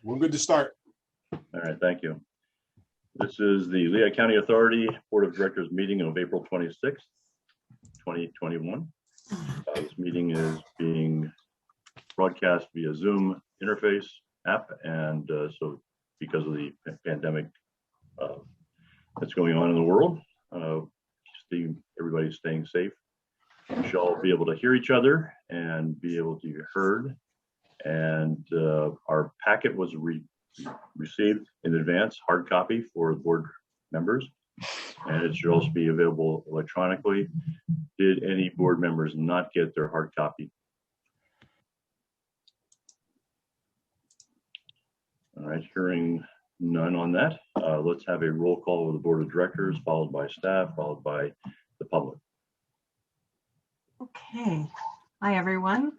we're good to start. All right, thank you. This is the Lehigh County Authority Board of Directors meeting of April 26th, 2021. This meeting is being broadcast via Zoom interface app, and so because of the pandemic that's going on in the world, everybody's staying safe. We shall all be able to hear each other and be able to be heard. And our packet was received in advance, hard copy for the board members, and it should also be available electronically. Did any board members not get their hard copy? All right, hearing none on that, let's have a roll call of the board of directors, followed by staff, followed by the public. Okay. Hi, everyone.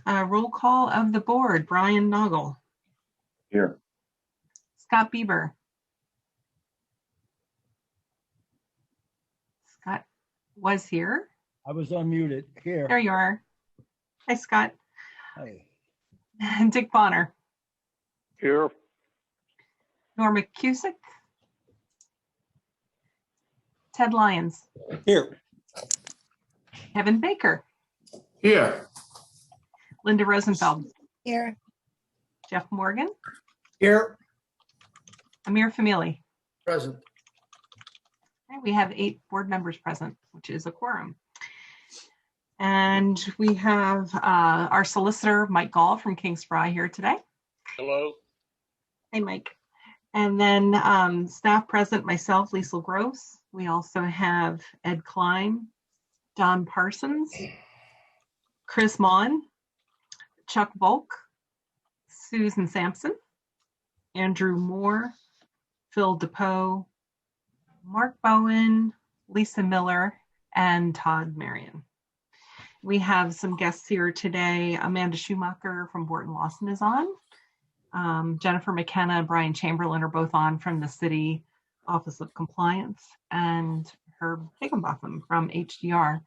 Roll call of the board. Brian Noggle. Here. Scott Bieber. Scott was here. I was unmuted. Here. There you are. Hi, Scott. Hi. Dick Bonner. Here. Norma Cusick. Ted Lyons. Here. Kevin Baker. Here. Linda Rosenfeld. Here. Jeff Morgan. Here. Amir Famili. Present. Okay, we have 8 board members present, which is a quorum. And we have our solicitor, Mike Gall from King Spry here today. Hello. Hey, Mike. And then staff present, myself, Liesl Gross. We also have Ed Klein, Don Parsons, Chris Mon, Chuck Volk, Susan Sampson, Andrew Moore, Phil DePoe, Mark Bowen, Lisa Miller, and Todd Marion. We have some guests here today. Amanda Schumacher from Borton Lawson is on. Jennifer McKenna and Brian Chamberlain are both on from the City Office of Compliance, and Herb Higginbotham from HDR.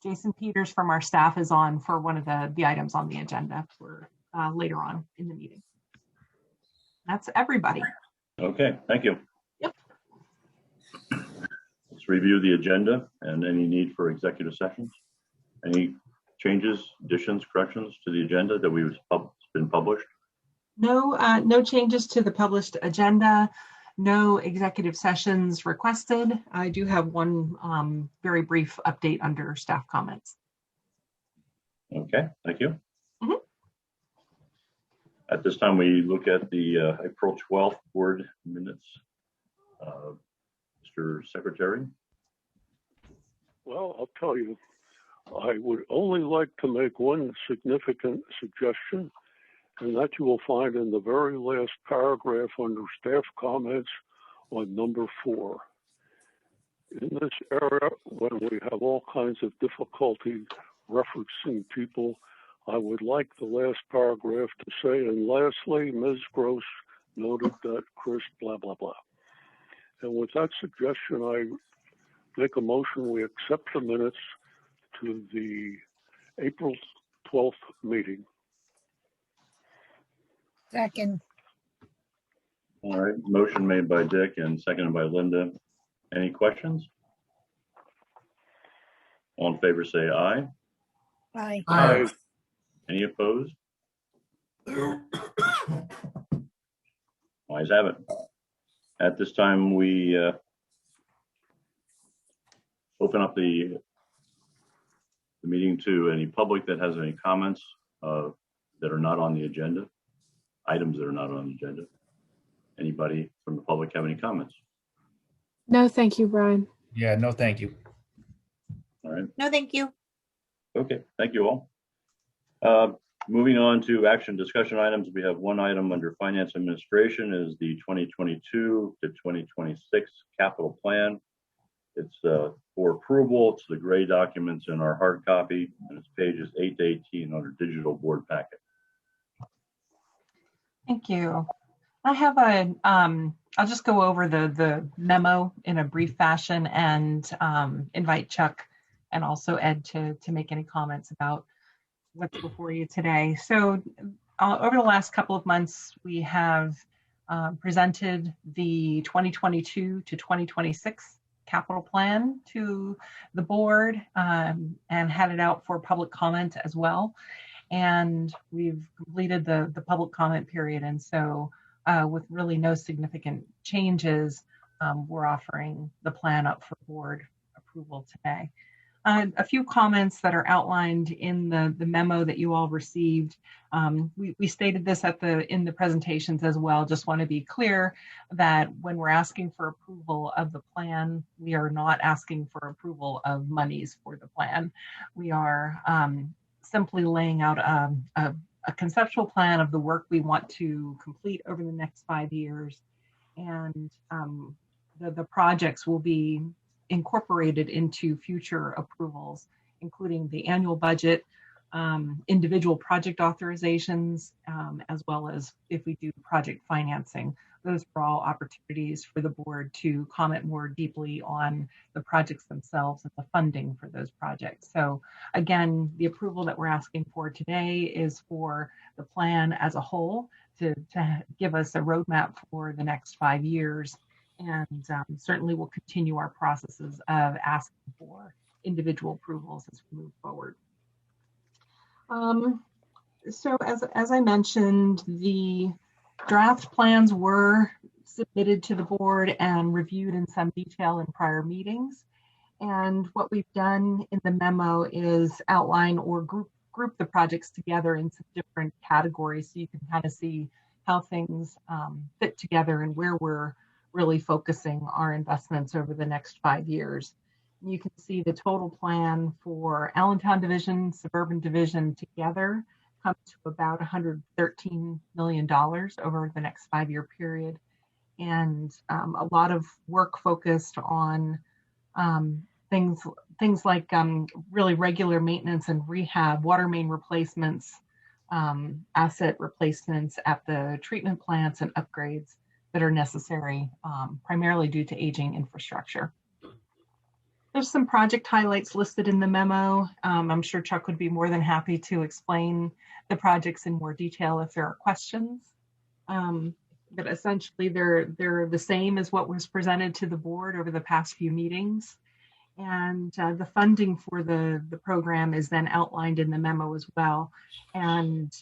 Jason Peters from our staff is on for one of the items on the agenda for later on in the meeting. That's everybody. Okay, thank you. Yep. Let's review the agenda and any need for executive sessions. Any changes, additions, corrections to the agenda that we've been published? No changes to the published agenda. No executive sessions requested. I do have one very brief update under staff comments. Okay, thank you. At this time, we look at the April 12th board minutes. Mr. Secretary. Well, I'll tell you, I would only like to make one significant suggestion, and that you will find in the very last paragraph under staff comments on number 4. In this area, when we have all kinds of difficulty referencing people, I would like the last paragraph to say, and lastly, Ms. Gross noted that Chris blah, blah, blah. And with that suggestion, I make a motion we accept the minutes to the April 12th meeting. Second. All right, motion made by Dick and seconded by Linda. Any questions? All in favor say aye. Aye. Aye. Any opposed? Ayes have it. At this time, we open up the meeting to any public that has any comments that are not on the agenda, items that are not on the agenda. Anybody from the public have any comments? No, thank you, Brian. Yeah, no, thank you. All right. No, thank you. Okay, thank you all. Moving on to action discussion items, we have one item under Finance Administration is the 2022 to 2026 capital plan. It's for approval. It's the gray documents in our hard copy, and it's pages 8 to 18 on our digital board packet. Thank you. I have I'll just go over the memo in a brief fashion and invite Chuck and also Ed to make any comments about what's before you today. So over the last couple of months, we have presented the 2022 to 2026 capital plan to the board and had it out for public comment as well. And we've completed the public comment period. And so with really no significant changes, we're offering the plan up for board approval today. A few comments that are outlined in the memo that you all received. We stated this in the presentations as well. Just want to be clear that when we're asking for approval of the plan, we are not asking for approval of monies for the plan. We are simply laying out a conceptual plan of the work we want to complete over the next 5 years. And the projects will be incorporated into future approvals, including the annual budget, individual project authorizations, as well as if we do project financing. Those are all opportunities for the board to comment more deeply on the projects themselves and the funding for those projects. So again, the approval that we're asking for today is for the plan as a whole to give us a roadmap for the next 5 years. And certainly we'll continue our processes of asking for individual approvals as we move forward. So as I mentioned, the draft plans were submitted to the board and reviewed in some detail in prior meetings. And what we've done in the memo is outline or group the projects together in some different categories so you can kind of see how things fit together and where we're really focusing our investments over the next 5 years. You can see the total plan for Allentown Division, Suburban Division together comes to about $113 million over the next 5-year period. And a lot of work focused on things like really regular maintenance and rehab, water main replacements, asset replacements at the treatment plants and upgrades that are necessary, primarily due to aging infrastructure. There's some project highlights listed in the memo. I'm sure Chuck would be more than happy to explain the projects in more detail if there are questions. But essentially they're the same as what was presented to the board over the past few meetings. And the funding for the program is then outlined in the memo as well. And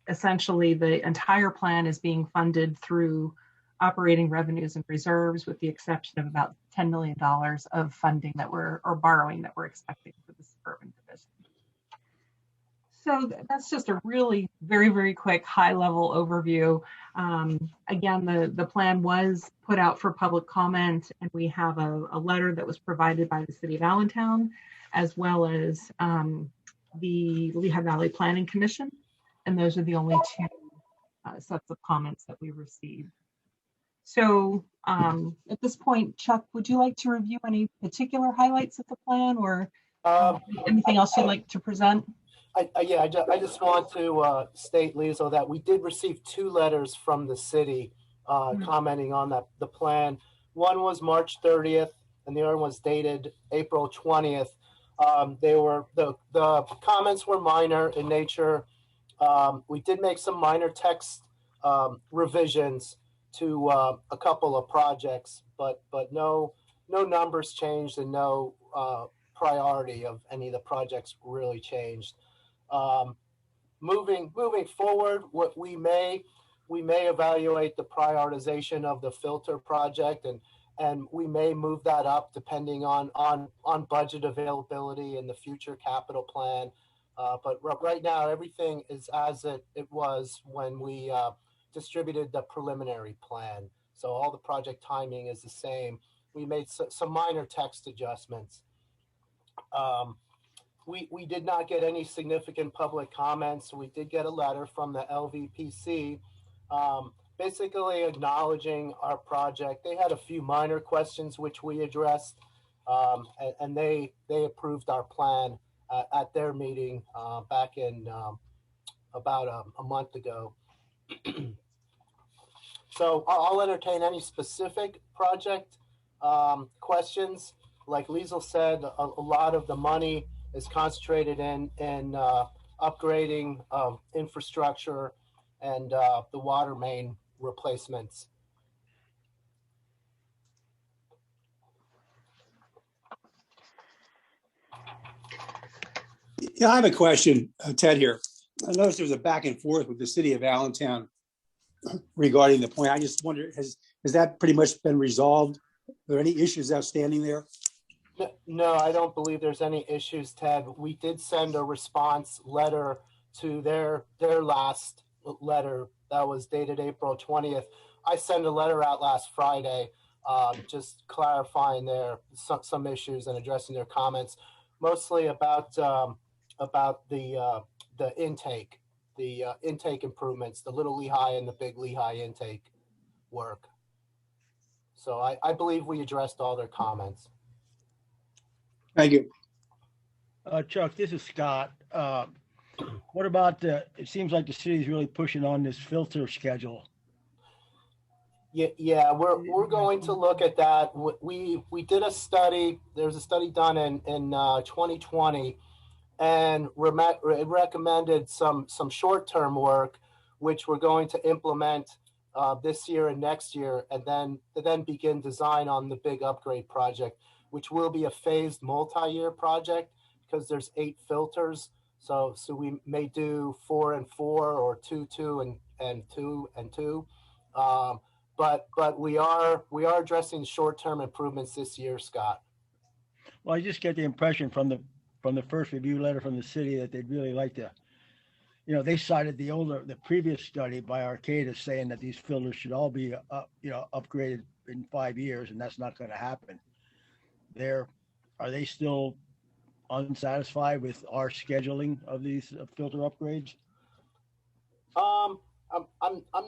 essentially the entire plan is being funded through operating revenues and reserves, with the exception of about $10 million of funding or borrowing that we're expecting for the Suburban Division. So that's just a really very, very quick high level overview. Again, the plan was put out for public comment, and we have a letter that was provided by the City of Allentown, as well as the Lehigh Valley Planning Commission. And those are the only two sets of comments that we received. So at this point, Chuck, would you like to review any particular highlights of the plan or anything else you'd like to present? I just want to state, Liesl, that we did receive 2 letters from the city commenting on the plan. One was March 30th, and the other one was dated April 20th. The comments were minor in nature. We did make some minor text revisions to a couple of projects, but no numbers changed and no priority of any of the projects really changed. Moving forward, what we may evaluate the prioritization of the filter project, and we may move that up depending on budget availability in the future capital plan. But right now, everything is as it was when we distributed the preliminary plan. So all the project timing is the same. We made some minor text adjustments. We did not get any significant public comments. We did get a letter from the LVPC basically acknowledging our project. They had a few minor questions which we addressed, and they approved our plan at their meeting back in about a month ago. So I'll entertain any specific project questions. Like Liesl said, a lot of the money is concentrated in upgrading infrastructure and the water main replacements. Yeah, I have a question, Ted here. I noticed there was a back and forth with the city of Allentown regarding the point. I just wonder, has that pretty much been resolved? Are there any issues outstanding there? No, I don't believe there's any issues, Ted. We did send a response letter to their last letter that was dated April 20th. I sent a letter out last Friday, just clarifying some issues and addressing their comments, mostly about the intake, the intake improvements, the Little Lehigh and the Big Lehigh intake work. So I believe we addressed all their comments. Thank you. Chuck, this is Scott. What about it seems like the city's really pushing on this filter schedule. Yeah, we're going to look at that. We did a study. There's a study done in 2020, and it recommended some short-term work, which we're going to implement this year and next year, and then begin design on the big upgrade project, which will be a phased multi-year project because there's 8 filters. So we may do 4 and 4 or 2, 2 and 2 and 2. But we are addressing short-term improvements this year, Scott. Well, I just get the impression from the first review letter from the city that they'd really like to, they cited the previous study by Arcadis saying that these filters should all be upgraded in 5 years, and that's not going to happen. Are they still unsatisfied with our scheduling of these filter upgrades? I'm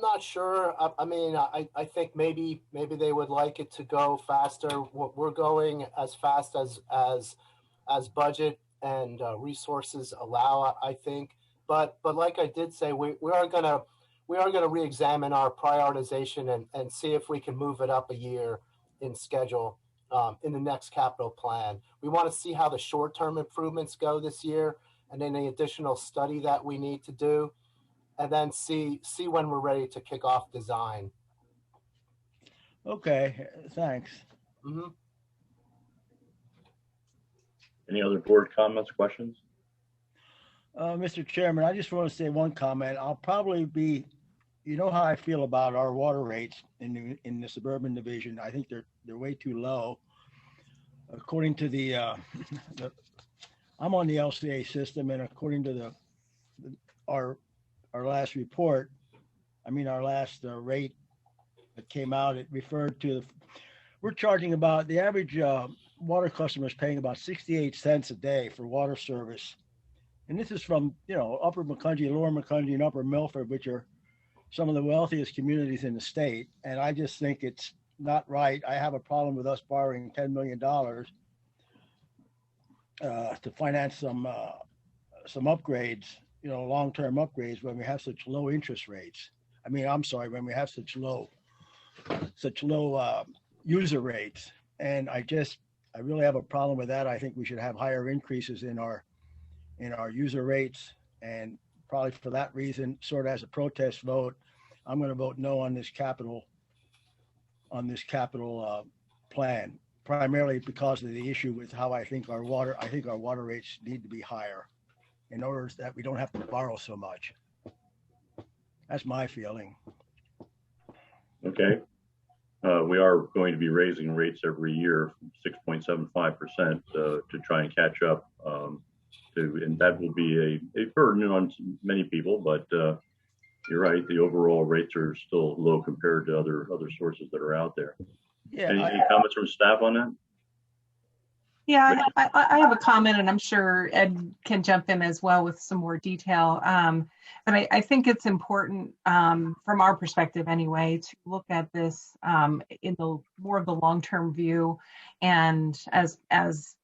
not sure. I mean, I think maybe they would like it to go faster. We're going as fast as budget and resources allow, I think. But like I did say, we are gonna re-examine our prioritization and see if we can move it up a year in schedule in the next capital plan. We want to see how the short-term improvements go this year, and any additional study that we need to do, and then see when we're ready to kick off design. Okay, thanks. Mm-hmm. Any other board comments, questions? Mr. Chairman, I just want to say one comment. I'll probably be, how I feel about our water rates in the suburban division. I think they're way too low. According to I'm on the LCA system, and according to our last report, our last rate that came out, it referred to we're charging about the average water customer is paying about 68 cents a day for water service. And this is from, Upper Macungie, Lower Macungie, and Upper Milford, which are some of the wealthiest communities in the state. And I just think it's not right. I have a problem with us borrowing $10 million to finance some upgrades, long-term upgrades when we have such low interest rates. When we have such low user rates. And I really have a problem with that. I think we should have higher increases in our user rates, and probably for that reason, sort of as a protest vote, I'm going to vote no on this capital plan, primarily because of the issue with how I think our water rates need to be higher in order that we don't have to borrow so much. That's my feeling. Okay. We are going to be raising rates every year, 6.75% to try and catch up. And that will be a burden on many people, but you're right. The overall rates are still low compared to other sources that are out there. Yeah. Any comments from staff on that? Yeah, I have a comment, and I'm sure Ed can jump in as well with some more detail. But I think it's important from our perspective anyway to look at this in the more of the long-term view. And as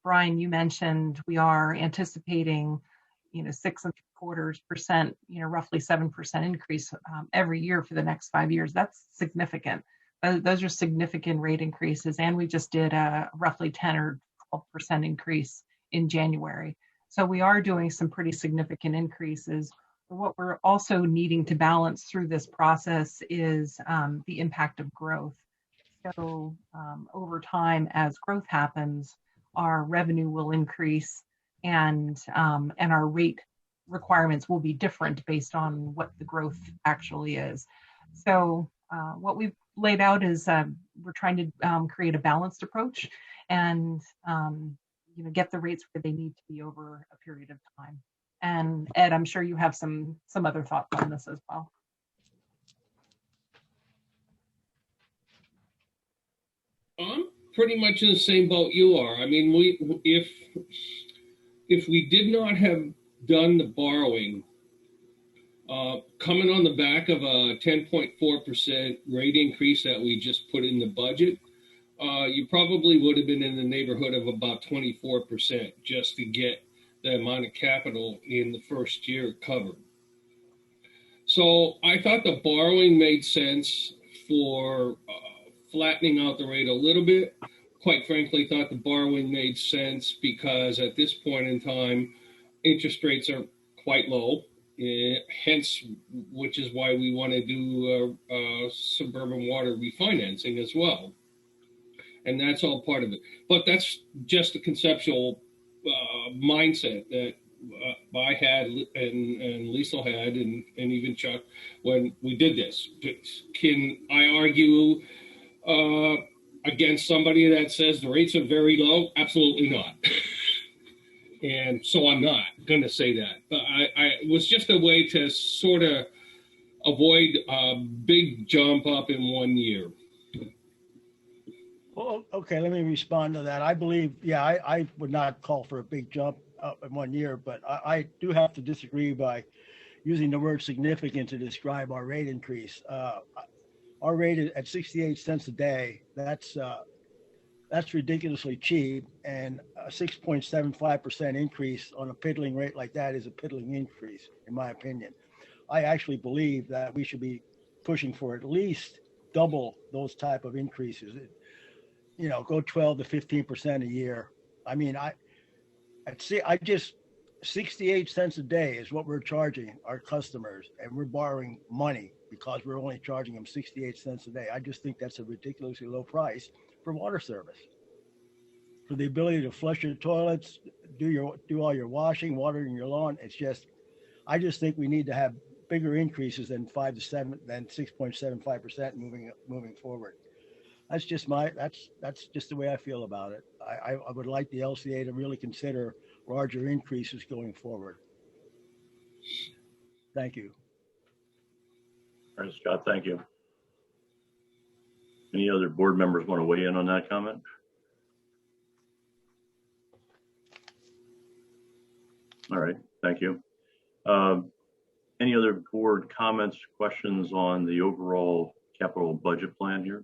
Brian, you mentioned, we are anticipating 6.75%, roughly 7% increase every year for the next 5 years. That's significant. Those are significant rate increases, and we just did a roughly 10 or 12% increase in January. So we are doing some pretty significant increases. What we're also needing to balance through this process is the impact of growth. So over time, as growth happens, our revenue will increase, and our rate requirements will be different based on what the growth actually is. So what we've laid out is we're trying to create a balanced approach and get the rates where they need to be over a period of time. And Ed, I'm sure you have some other thoughts on this as well. I'm pretty much in the same boat you are. I mean, if we did not have done the borrowing, coming on the back of a 10.4% rate increase that we just put in the budget, you probably would have been in the neighborhood of about 24% just to get the amount of capital in the first year covered. So I thought the borrowing made sense for flattening out the rate a little bit. Quite frankly, thought the borrowing made sense because at this point in time, interest rates are quite low. Hence, which is why we want to do suburban water refinancing as well. And that's all part of it. But that's just a conceptual mindset that I had and Liesl had and even Chuck when we did this. Can I argue against somebody that says the rates are very low? Absolutely not. And so I'm not going to say that. But it was just a way to sort of avoid a big jump up in 1 year. Well, okay, let me respond to that. I believe, yeah, I would not call for a big jump up in 1 year, but I do have to disagree by using the word significant to describe our rate increase. Our rate is at 68 cents a day. That's ridiculously cheap, and a 6.75% increase on a piddling rate like that is a piddling increase, in my opinion. I actually believe that we should be pushing for at least double those type of increases. Go 12 to 15% a year. I mean, I just 68 cents a day is what we're charging our customers, and we're borrowing money because we're only charging them 68 cents a day. I just think that's a ridiculously low price for water service. For the ability to flush your toilets, do all your washing, watering your lawn. I just think we need to have bigger increases than 6.75% moving forward. That's just the way I feel about it. I would like the LCA to really consider larger increases going forward. Thank you. All right, Scott, thank you. Any other board members want to weigh in on that comment? All right, thank you. Any other board comments, questions on the overall capital budget plan here?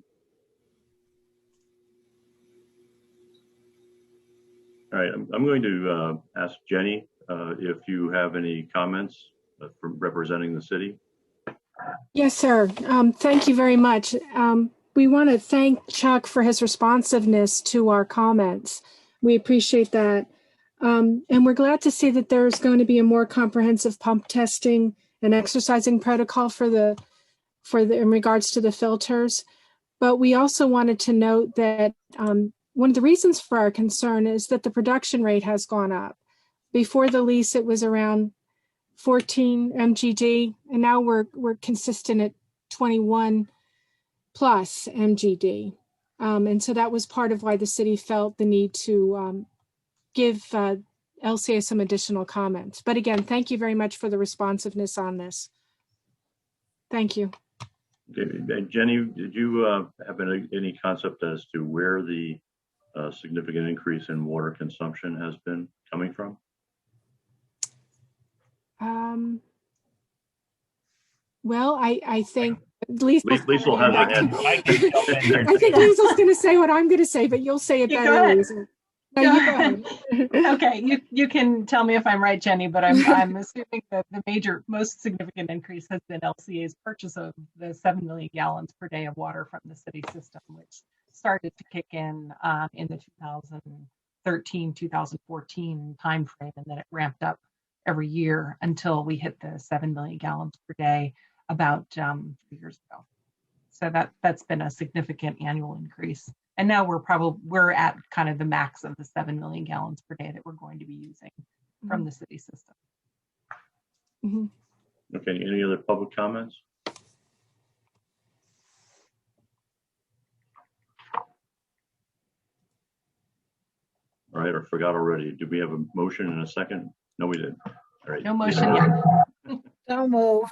All right, I'm going to ask Jenny if you have any comments from representing the city. Yes, sir. Thank you very much. We want to thank Chuck for his responsiveness to our comments. We appreciate that. And we're glad to see that there's going to be a more comprehensive pump testing and exercising protocol in regards to the filters. But we also wanted to note that one of the reasons for our concern is that the production rate has gone up. Before the lease, it was around 14 MGD, and now we're consistent at 21 plus MGD. And so that was part of why the city felt the need to give LCA some additional comments. But again, thank you very much for the responsiveness on this. Thank you. Jenny, did you have any concept as to where the significant increase in water consumption has been coming from? Well, I think Liesl has her hand up. I think Liesl's going to say what I'm going to say, but you'll say it better, Liesl. No, you go ahead. Okay, you can tell me if I'm right, Jenny, but I'm assuming that the most significant increase has been LCA's purchase of the 7 million gallons per day of water from the city system, which started to kick in the 2014 timeframe, and then it ramped up every year until we hit the 7 million gallons per day about 3 years ago. So that's been a significant annual increase. And now we're at kind of the max of the 7 million gallons per day that we're going to be using from the city system. Mhm. Okay, any other public comments? All right, I forgot already. Did we have a motion and a second? No, we didn't. All right. No motion yet. So moved.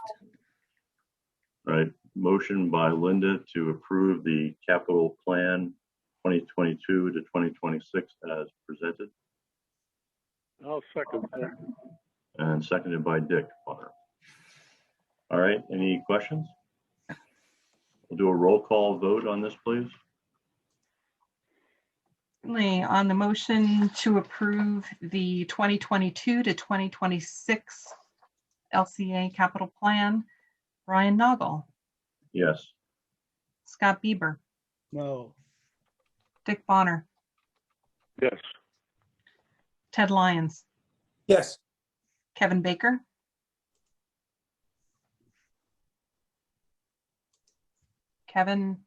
All right, motion by Linda to approve the capital plan 2022 to 2026 as presented, I'll second that. and seconded by Dick. All right, any questions? We'll do a roll call vote on this, please. On the motion to approve the 2022 to 2026 LCA capital plan, Brian Noggle, Yes. Scott Bieber, No. Dick Bonner, Yes. Ted Lyons, Yes. Kevin Baker, Kevin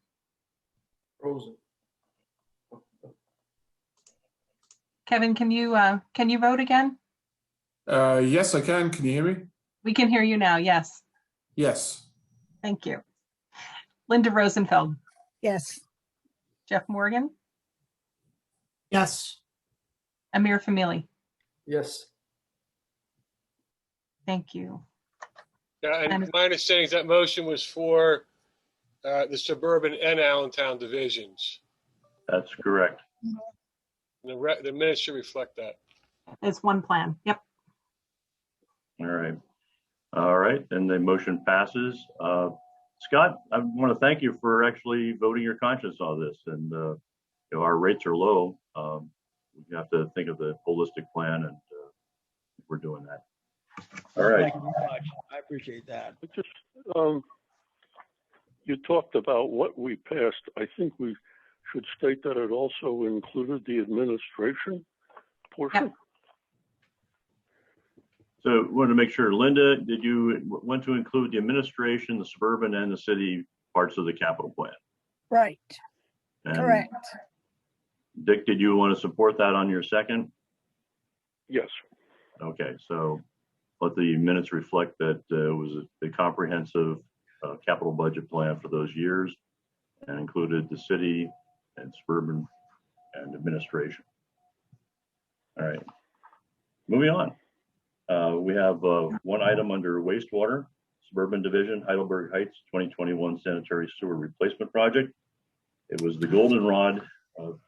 Rosen. Kevin, can you vote again? Yes, I can. Can you hear me? We can hear you now. Yes. Yes. Thank you. Linda Rosenfeld, Yes. Jeff Morgan, Yes. Amir Famili. Yes. Thank you. Yeah, and And- my understanding is that motion was for the suburban and Allentown divisions. That's correct. And the minutes should reflect that. It's one plan. Yep. All right. All right, then the motion passes. Scott, I want to thank you for actually voting your conscience on this. And our rates are low. We have to think of the holistic plan, and we're doing that. All right. Thank you very much. I appreciate that. It just, you talked about what we passed. I think we should state that it also included the administration portion. Yep. So wanted to make sure, Linda, did you want to include the administration, the suburban, and the city parts of the capital plan? Right. And Correct. Dick, did you want to support that on your second? Yes. Okay, so let the minutes reflect that it was a comprehensive capital budget plan for those years and included the city and suburban and administration. All right, moving on. We have one item under wastewater, suburban division, Heidelberg Heights 2021 sanitary sewer replacement project. It was the goldenrod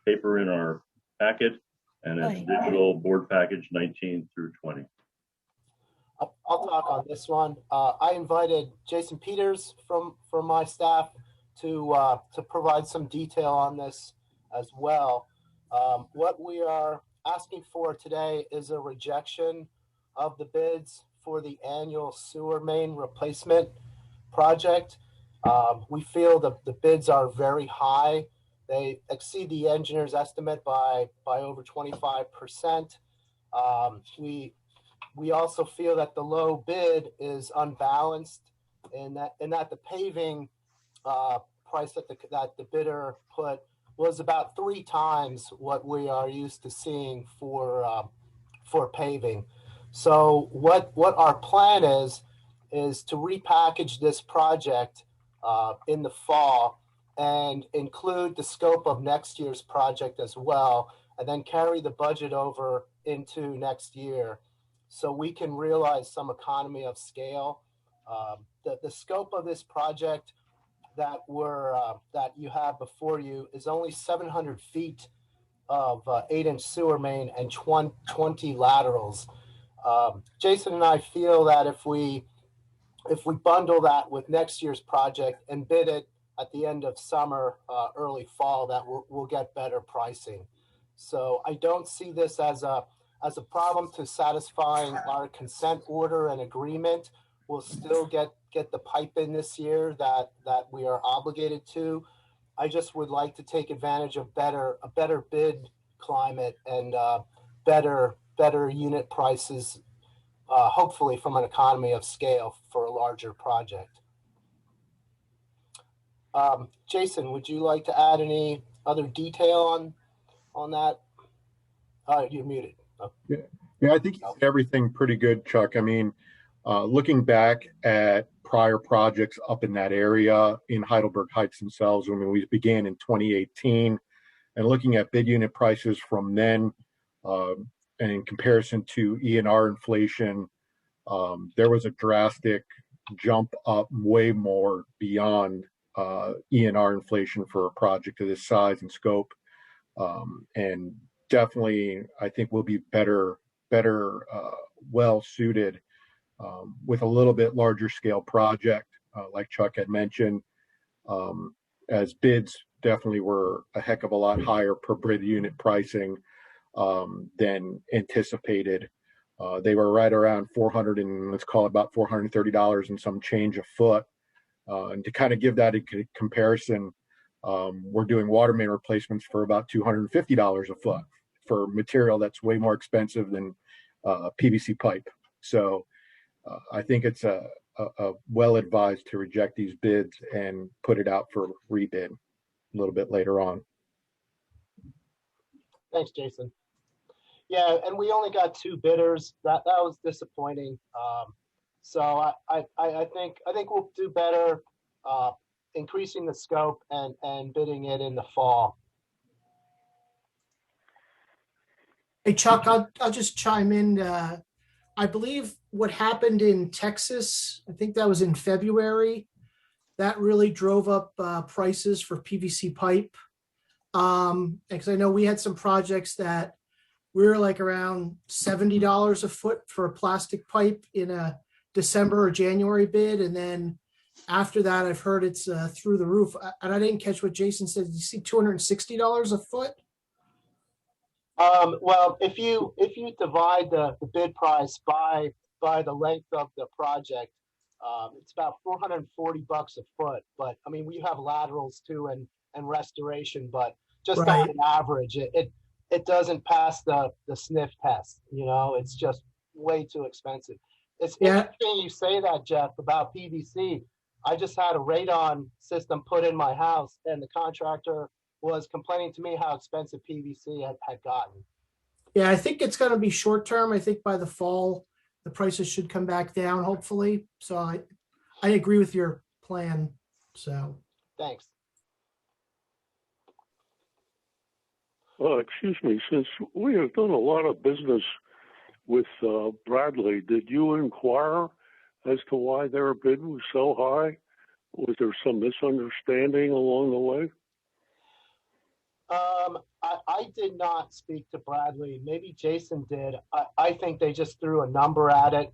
paper in our packet, and it's digital board package 19 through 20. I'll talk on this one. I invited Jason Peters from my staff to provide some detail on this as well. What we are asking for today is a rejection of the bids for the annual sewer main replacement project. We feel that the bids are very high. They exceed the engineer's estimate by over 25%. We also feel that the low bid is unbalanced in that the paving price that the bidder put was about 3 times what we are used to seeing for paving. So what our plan is to repackage this project in the fall and include the scope of next year's project as well, and then carry the budget over into next year so we can realize some economy of scale. The scope of this project that you have before you is only 700 feet of 8-inch sewer main and 20 laterals. Jason and I feel that if we bundle that with next year's project and bid it at the end of summer, early fall, that we'll get better pricing. So I don't see this as a problem to satisfying our consent order and agreement. We'll still get the pipe in this year that we are obligated to. I just would like to take advantage of a better bid climate and better unit prices, hopefully from an economy of scale for a larger project. Jason, would you like to add any other detail on that? You're muted. Oh. Yeah, I think you did everything pretty good, Chuck. I mean, looking back at prior projects up in that area in Heidelberg Heights themselves, when we began in 2018, and looking at bid unit prices from then, and in comparison to E&R inflation, there was a drastic jump up way more beyond E&R inflation for a project of this size and scope. And definitely, I think we'll be better well suited with a little bit larger scale project, like Chuck had mentioned, as bids definitely were a heck of a lot higher per bid unit pricing than anticipated. They were right around 400 and let's call it about $430 and some change a foot. And to kind of give that a comparison, we're doing water main replacements for about $250 a foot for material that's way more expensive than PVC pipe. So I think it's a well advised to reject these bids and put it out for rebid a little bit later on. Thanks, Jason. Yeah, and we only got 2 bidders. That was disappointing. So I think we'll do better increasing the scope and bidding it in the fall. Hey, Chuck, I'll just chime in. I believe what happened in Texas, I think that was in February, that really drove up prices for PVC pipe. Because I know we had some projects that we were like around $70 a foot for a plastic pipe in a December or January bid. And then after that, I've heard it's through the roof. And I didn't catch what Jason said. Did you see $260 a foot? Well, if you divide the bid price by the length of the project, it's about $440 a foot. But I mean, we have laterals too and restoration, but just Right. on an average, it doesn't pass the sniff test. You know, it's just way too expensive. It's interesting you say that, Jeff, about PVC. I just had a radon system put in my house, and the contractor was complaining to me how expensive PVC had gotten. Yeah, I think it's going to be short term. I think by the fall, the prices should come back down, hopefully. So I agree with your plan. So thanks. Excuse me, since we have done a lot of business with Bradley, did you inquire as to why their bid was so high? Was there some misunderstanding along the way? I did not speak to Bradley. Maybe Jason did. I think they just threw a number at it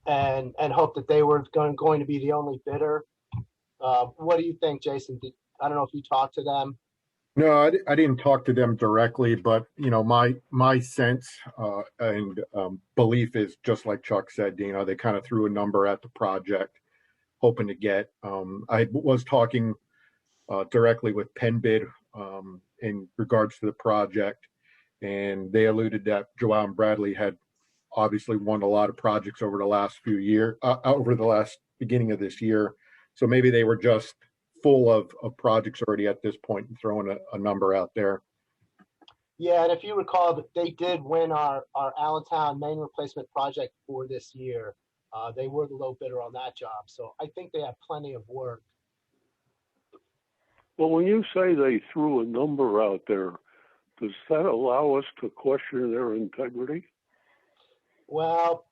and hoped that they were going to be the only bidder. What do you think, Jason? I don't know if you talked to them. No, I didn't talk to them directly, but you know, my sense and belief is just like Chuck said. You know, they kind of threw a number at the project, hoping to get. I was talking directly with PennBid in regards to the project, and they alluded that Joao and Bradley had obviously won a lot of projects over the last few years, over the last beginning of this year. So maybe they were just full of projects already at this point and throwing a number out there. Yeah, and if you recall, they did win our Allentown main replacement project for this year. They were the low bidder on that job. So I think they have plenty of work. Well, when you say they threw a number out there, does that allow us to question their integrity? Well,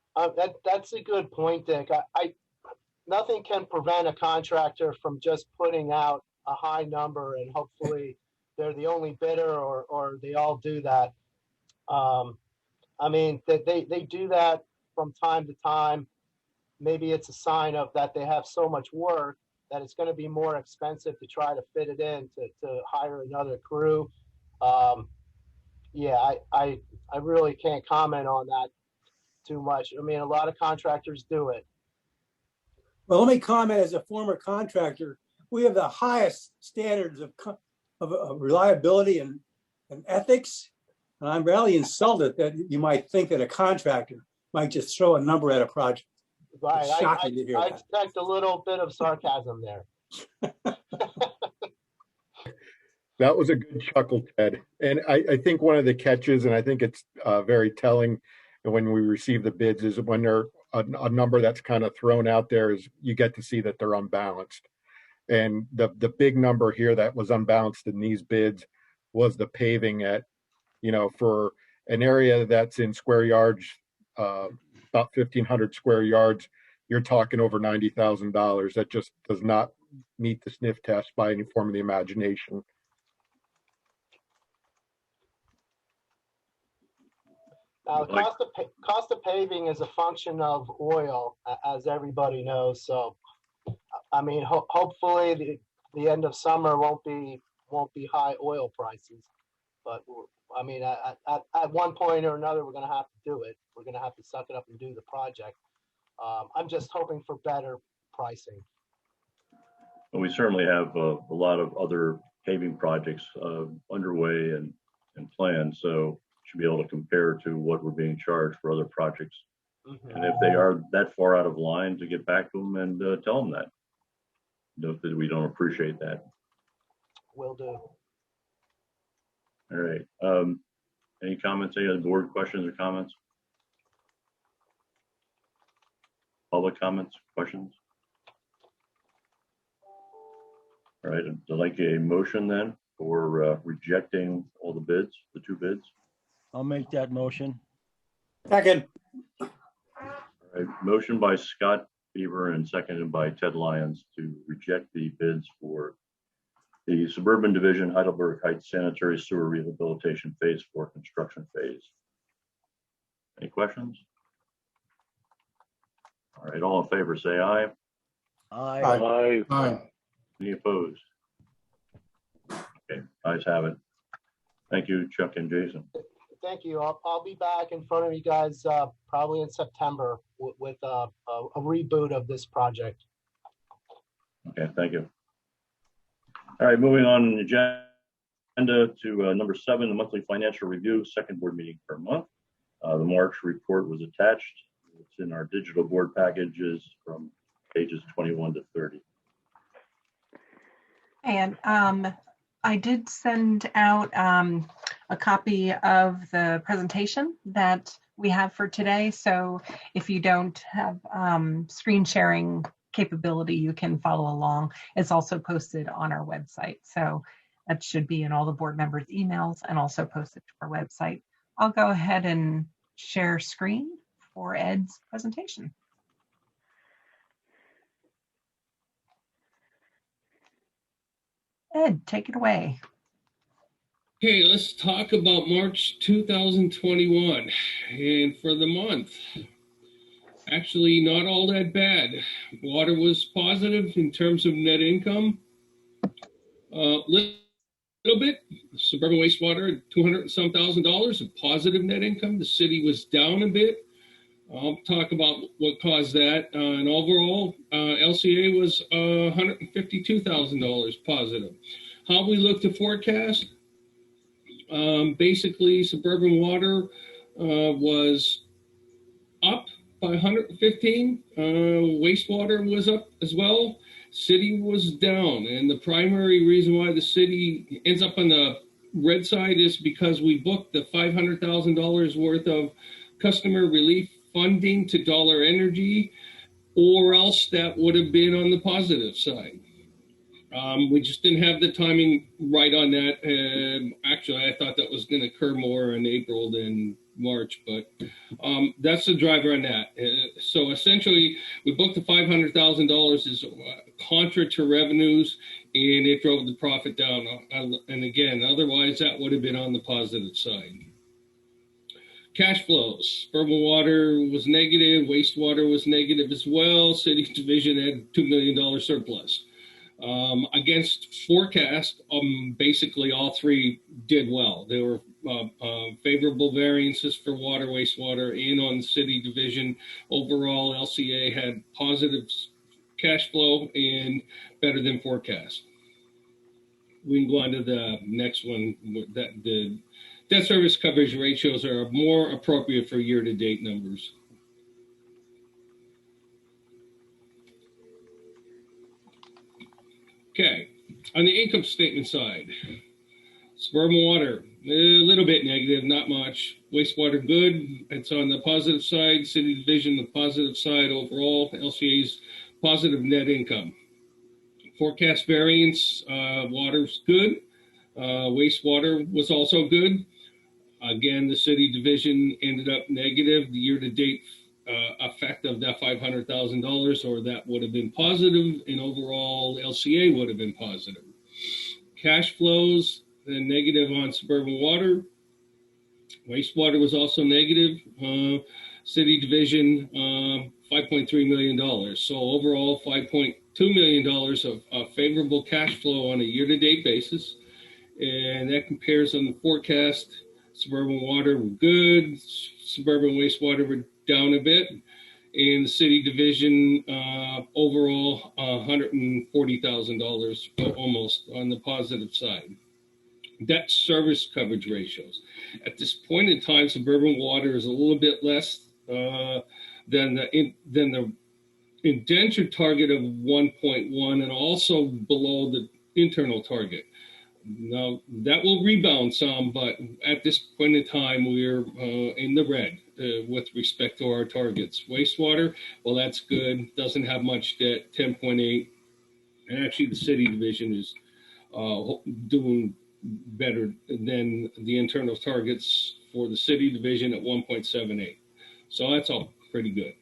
that's a good point, Dick. Nothing can prevent a contractor from just putting out a high number and hopefully they're the only bidder or they all do that. I mean, they do that from time to time. Maybe it's a sign of that they have so much work that it's going to be more expensive to try to fit it in to hire another crew. Yeah, I really can't comment on that too much. I mean, a lot of contractors do it. Well, let me comment as a former contractor. We have the highest standards of reliability and ethics And I'm really insulted that you might think that a contractor might just throw a number at a project. Right. It's shocking to hear I that. expect a little bit of sarcasm there. That was a good chuckle, Ted. And I think one of the catches, and I think it's very telling when we receive the bids, is when they're a number that's kind of thrown out there, is you get to see that they're unbalanced. And the big number here that was unbalanced in these bids was the paving at, for an area that's in square yards, about 1,500 square yards, you're talking over $90,000. That just does not meet the sniff test by any form of the imagination. Now, the cost of paving is a function of oil, as everybody knows. So, I mean, hopefully the end of summer won't be high oil prices. But I mean, at one point or another, we're going to have to do it. We're going to have to suck it up and do the project. I'm just hoping for better pricing. And we certainly have a lot of other paving projects underway and planned, so should be able to compare to what we're being charged for other projects. Mm-hmm. And if they are that far out of line, to get back to them and tell them that. Note that we don't appreciate that. Will do. All right. Any comments? Any other board questions or comments? Public comments, questions? All right. I'd like a motion then for rejecting all the bids, the two bids. I'll make that motion. Second. All right. Motion by Scott Beaver and seconded by Ted Lyons to reject the bids for the Suburban Division Heidelberg Heights Sanitary Sewer Rehabilitation Phase 4 construction phase. Any questions? All right, all in favor, say aye. Aye. Aye. Aye. Any opposed? Okay, ayes have it. Thank you, Chuck and Jason. Thank you. I'll be back in front of you guys probably in September with a reboot of this project. Okay, thank you. All right, moving on the agenda to number 7, the monthly financial review, second board meeting per month. The March report was attached. It's in our digital board packages from pages 21 to 30. And I did send out a copy of the presentation that we have for today. So if you don't have screen sharing capability, you can follow along. It's also posted on our website. So that should be in all the board members' emails and also posted to our website. I'll go ahead and share screen for Ed's presentation. Ed, take it away. Okay, let's talk about March 2021. And for the month, actually not all that bad. Water was positive in terms of net income. Little bit. Suburban wastewater, $200 and some thousand of positive net income. The city was down a bit. I'll talk about what caused that. And overall, LCA was $152,000 positive. How we look to forecast? Basically, suburban water was up by 115. Wastewater was up as well. City was down. And the primary reason why the city ends up on the red side is because we booked the $500,000 worth of customer relief funding to Dollar Energy, or else that would have been on the positive side. We just didn't have the timing right on that. Actually, I thought that was going to occur more in April than March, but that's the driver on that. So essentially, we booked the $500,000 as contra to revenues, and it drove the profit down. And again, otherwise, that would have been on the positive side. Cash flows. Suburban water was negative. Wastewater was negative as well. City division had $2 million surplus. Against forecast, basically all three did well. There were favorable variances for water, wastewater, and on the city division. Overall, LCA had positive cash flow and better than forecast. We can go on to the next one. The debt service coverage ratios are more appropriate for year-to-date numbers. Okay, on the income statement side, suburban water, a little bit negative, not much. Wastewater, good. It's on the positive side. City division, the positive side overall. LCA's positive net income. Forecast variance, water's good. Wastewater was also good. Again, the city division ended up negative. The year-to-date effect of that $500,000, or that would have been positive, and overall LCA would have been positive. Cash flows, then negative on suburban water. Wastewater was also negative. City division, $5.3 million. So overall, $5.2 million of favorable cash flow on a year-to-date basis. And that compares on the forecast. Suburban water were good. Suburban wastewater were down a bit. In the city division, overall, $140,000 almost on the positive side. Debt service coverage ratios. At this point in time, suburban water is a little bit less than the indentured target of 1.1, and also below the internal target. Now, that will rebound some, but at this point in time, we're in the red with respect to our targets. Wastewater, well, that's good. Doesn't have much debt, 10.8. And actually, the city division is doing better than the internal targets for the city division at 1.78. So that's all pretty good.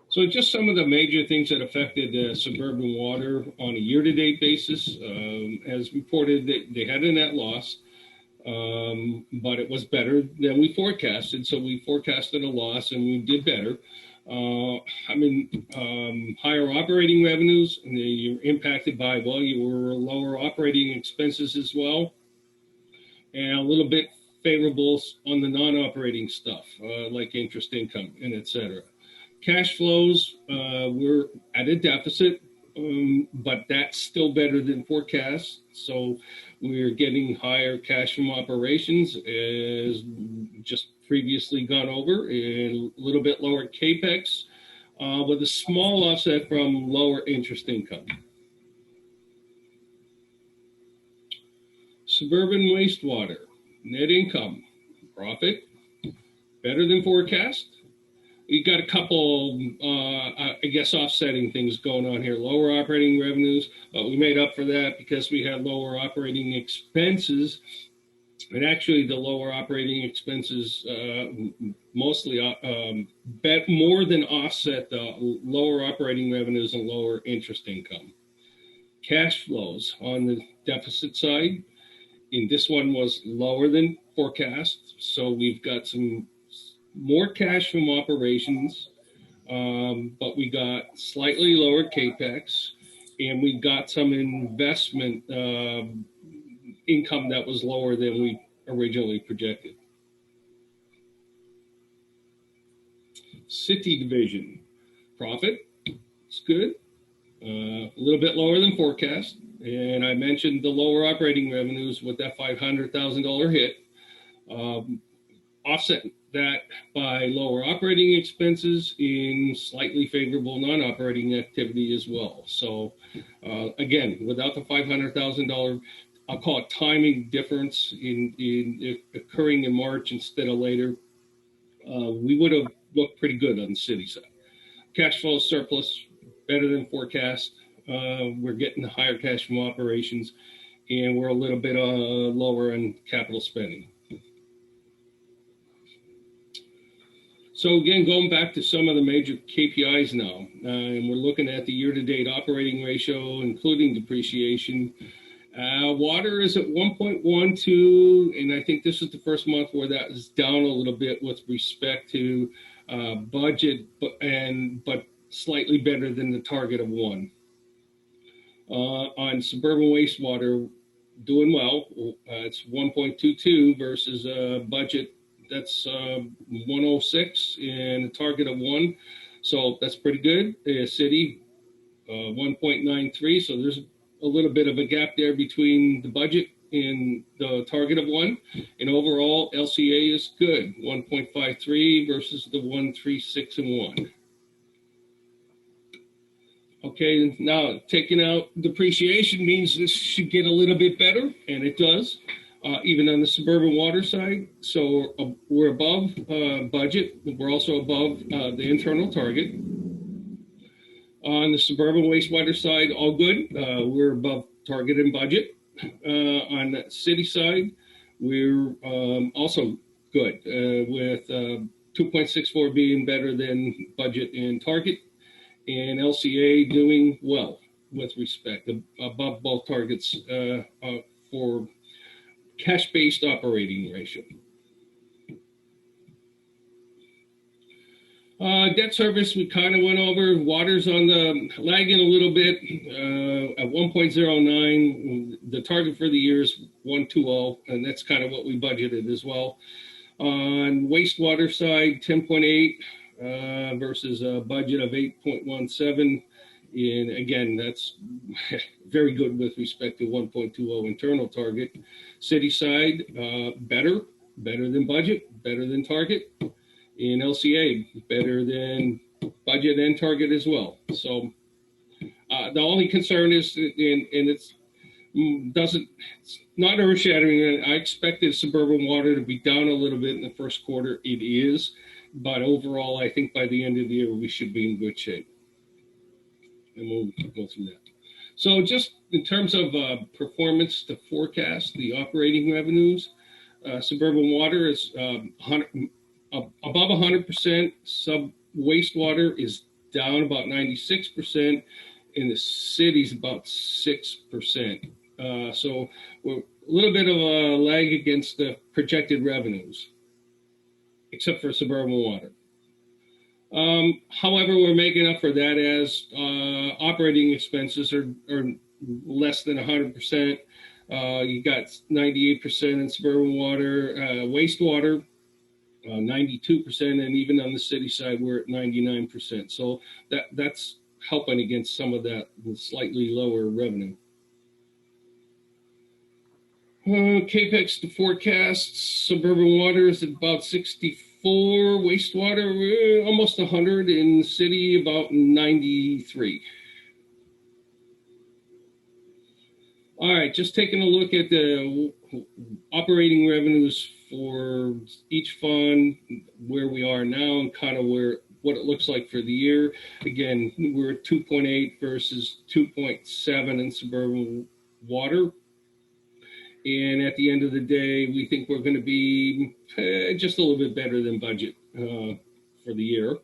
So just some of the major things that affected suburban water on a year-to-date basis. As reported, they had a net loss, but it was better than we forecasted. So we forecasted a loss and we did better. Higher operating revenues, and you're impacted by, well, you were lower operating expenses as well, and a little bit favorable on the non-operating stuff, like interest income and et cetera. Cash flows, we're at a deficit, but that's still better than forecast. So we're getting higher cash from operations, as just previously gone over, and a little bit lower capex, with a small offset from lower interest income. Suburban wastewater, net income, profit, better than forecast. We got a couple, offsetting things going on here. Lower operating revenues, but we made up for that because we had lower operating expenses. And actually, the lower operating expenses mostly more than offset the lower operating revenues and lower interest income. Cash flows on the deficit side, and this one was lower than forecast. So we've got some more cash from operations, but we got slightly lower capex, and we got some investment income that was lower than we originally projected. City division profit, it's good, a little bit lower than forecast, and I mentioned the lower operating revenues with that $500,000 hit. Offset that by lower operating expenses in slightly favorable non-operating activity as well. So again, without the $500,000, I'll call it timing difference in occurring in March instead of later, we would have looked pretty good on the city side. Cash flow surplus, better than forecast. We're getting higher cash from operations, and we're a little bit lower in capital spending. So again, going back to some of the major KPIs now, and we're looking at the year-to-date operating ratio, including depreciation. Water is at 1.12, and I think this is the first month where that is down a little bit with respect to budget, but slightly better than the target of 1. On suburban wastewater, doing well. It's 1.22 versus budget that's 106 and a target of 1. So that's pretty good. City, 1.93. So there's a little bit of a gap there between the budget in the target of 1. And overall, LCA is good, 1.53 versus the 136 and 1. Okay, now taking out depreciation means this should get a little bit better, and it does, even on the suburban water side. So we're above budget. We're also above the internal target. On the suburban wastewater side, all good. We're above target and budget. On the city side, we're also good with 2.64 being better than budget and target, and LCA doing well with respect above both targets for cash-based operating ratio. Debt service, we kind of went over. Water's on the lagging a little bit at 1.09. The target for the year is 1.20, and that's kind of what we budgeted as well. On wastewater side, 10.8 versus a budget of 8.17. And again, that's very good with respect to 1.20 internal target. City side, better than budget, better than target. In LCA, better than budget and target as well. So the only concern is, and it's not earth-shattering. I expected suburban water to be down a little bit in the first quarter. It is, but overall, I think by the end of the year we should be in good shape. And we'll go through that. So just in terms of performance to forecast, the operating revenues, suburban water is above 100%. Sub wastewater is down about 96%, and the city's about 6%. So we're a little bit of a lag against the projected revenues, except for suburban water. However, we're making up for that as operating expenses are less than 100%. You got 98% in suburban water, wastewater, 92%, and even on the city side, we're at 99%. So that's helping against some of that slightly lower revenue. CAPEX to forecast, suburban water is about 64, wastewater almost 100, in the city about 93. All right, just taking a look at the operating revenues for each fund, where we are now and kind of what it looks like for the year. Again, we're at 2.8 versus 2.7 in suburban water. And at the end of the day, we think we're going to be just a little bit better than budget for the year.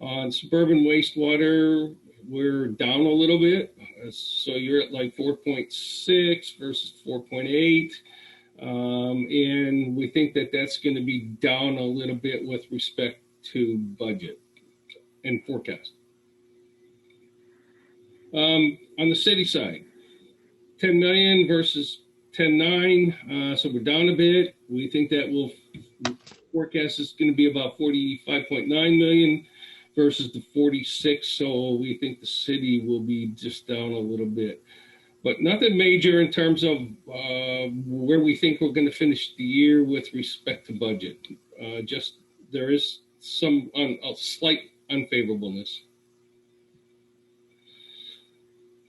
On suburban wastewater, we're down a little bit. So you're at like 4.6 versus 4.8. And we think that that's going to be down a little bit with respect to budget and forecast. On the city side, 10 million versus 10.9, so we're down a bit. We think that forecast is going to be about 45.9 million versus the 46. So we think the city will be just down a little bit, but nothing major in terms of where we think we're going to finish the year with respect to budget. Just there is some a slight unfavorableness.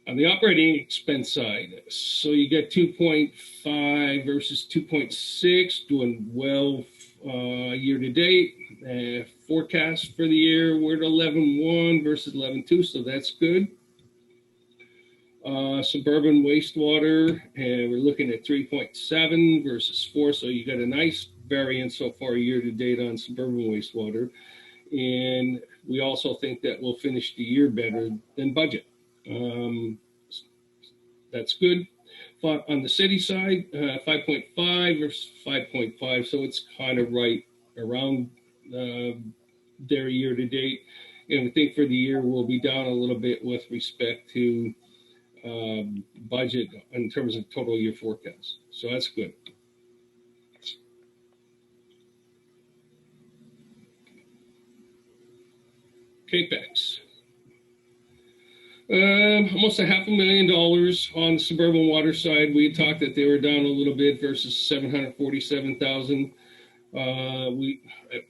On the operating expense side, so you get 2.5 versus 2.6, doing well year to date. Forecast for the year, we're at 11.1 versus 11.2, so that's good. Suburban wastewater, and we're looking at 3.7 versus 4, so you got a nice variance so far year to date on suburban wastewater. And we also think that we'll finish the year better than budget. That's good. On the city side, 5.5 versus 5.5, so it's kind of right around their year to date. And we think for the year we'll be down a little bit with respect to budget in terms of total year forecast. So that's good. CAPEX. Almost $500,000 on the suburban water side. We had talked that they were down a little bit versus 747,000. We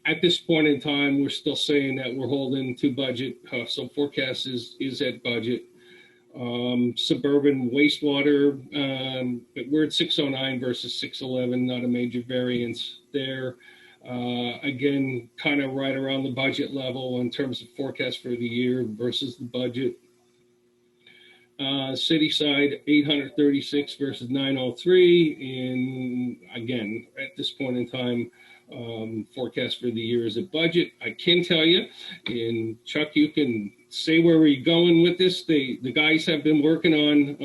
at this point in time, we're still saying that we're holding to budget. So forecast is at budget. Suburban wastewater, we're at 609 versus 611, not a major variance there. Again, kind of right around the budget level in terms of forecast for the year versus the budget. City side 836 versus 903, and again, at this point in time, forecast for the year is a budget. I can tell you, and Chuck, you can say where we're going with this. The guys have been working on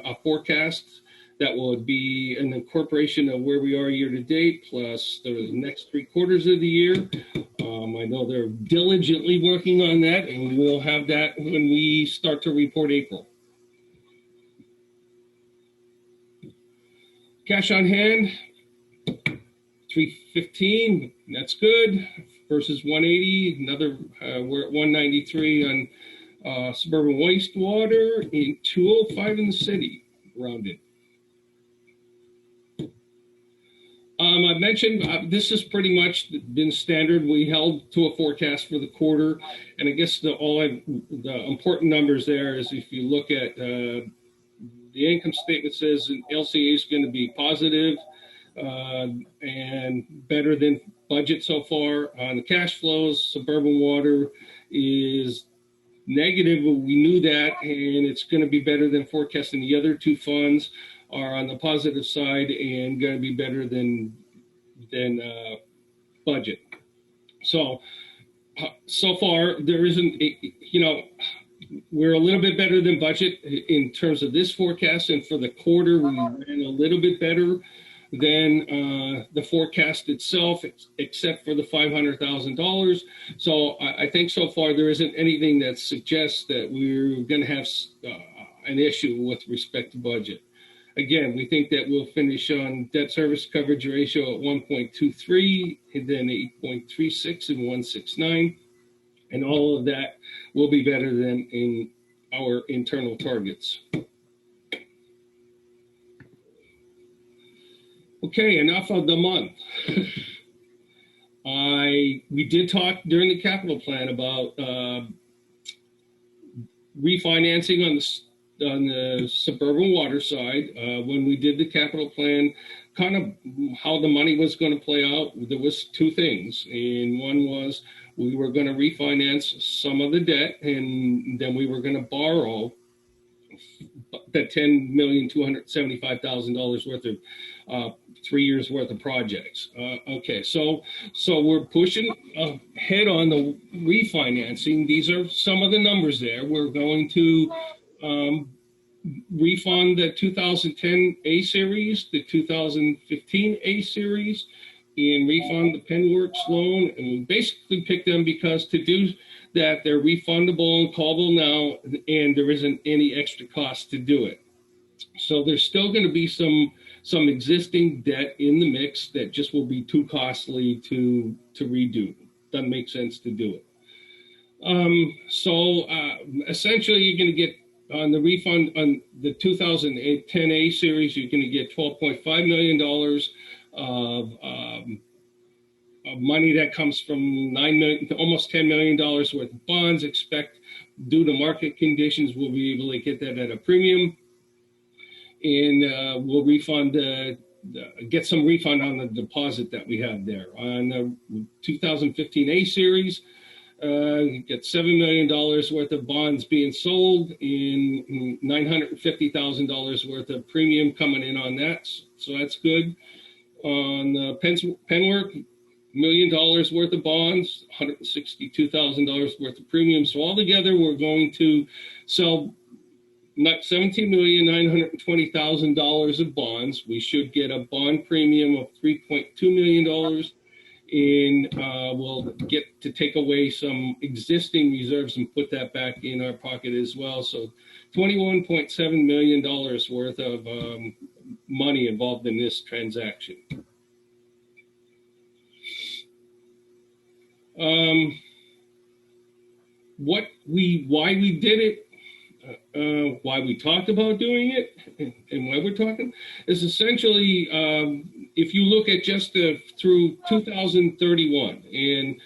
a forecast that will be an incorporation of where we are year to date, plus the next 3 quarters of the year. I know they're diligently working on that, and we'll have that when we start to report April. Cash on hand, 315, that's good, versus 180. Another, we're at 193 on suburban wastewater, and 205 in the city, rounded. I mentioned this has pretty much been standard. We held to a forecast for the quarter, and I guess the important numbers there is if you look at the income statement says an LCA is going to be positive and better than budget so far. On the cash flows, suburban water is negative, but we knew that, and it's going to be better than forecast. And the other 2 funds are on the positive side and going to be better than budget. So far there isn't, we're a little bit better than budget in terms of this forecast, and for the quarter we ran a little bit better than the forecast itself, except for the $500,000. So I think so far there isn't anything that suggests that we're going to have an issue with respect to budget. Again, we think that we'll finish on debt service coverage ratio at 1.23, and then 8.36 and 169. And all of that will be better than in our internal targets. Okay, enough of the month. We did talk during the capital plan about refinancing on the suburban water side. When we did the capital plan, kind of how the money was going to play out, there was 2 things. And one was we were going to refinance some of the debt, and then we were going to borrow that $10,275,000 worth of 3 years worth of projects. Okay, so we're pushing ahead on the refinancing. These are some of the numbers there. We're going to refund the 2010 A series, the 2015 A series, and refund the Penworks loan. And we basically picked them because to do that, they're refundable and callable now, and there isn't any extra cost to do it. So there's still going to be some existing debt in the mix that just will be too costly to redo. Doesn't make sense to do it. Essentially, you're going to get on the refund on the 2010 A series, you're going to get $12.5 million of money that comes from $9 million to almost $10 million worth of bonds. Expect due to market conditions, we'll be able to get that at a premium, and we'll refund get some refund on the deposit that we have there. On the 2015 A series, you get $7 million worth of bonds being sold and $950,000 worth of premium coming in on that. So that's good. On the Penwork, $1 million worth of bonds, $162,000 worth of premium. So altogether, we're going to sell $17,920,000 of bonds. We should get a bond premium of $3.2 million, and we'll get to take away some existing reserves and put that back in our pocket as well. So $21.7 million worth of money involved in this transaction. Why we did it, why we talked about doing it and why we're talking is essentially if you look at just through 2031 and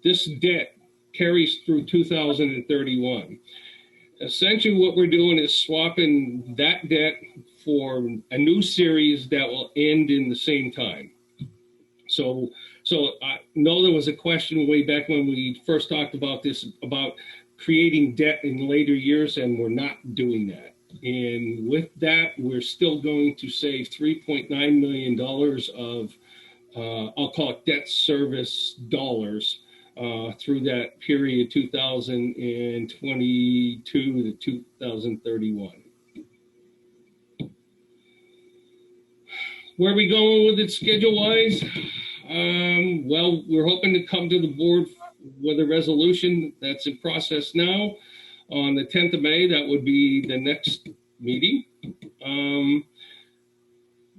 this debt carries through 2031. Essentially what we're doing is swapping that debt for a new series that will end in the same time. So I know there was a question way back when we first talked about this, about creating debt in later years, and we're not doing that. And with that, we're still going to save $3.9 million of, I'll call it debt service dollars through that period 2022 to 2031. Where are we going with it schedule-wise? Well, we're hoping to come to the board with a resolution that's in process now on the 10th of May. That would be the next meeting.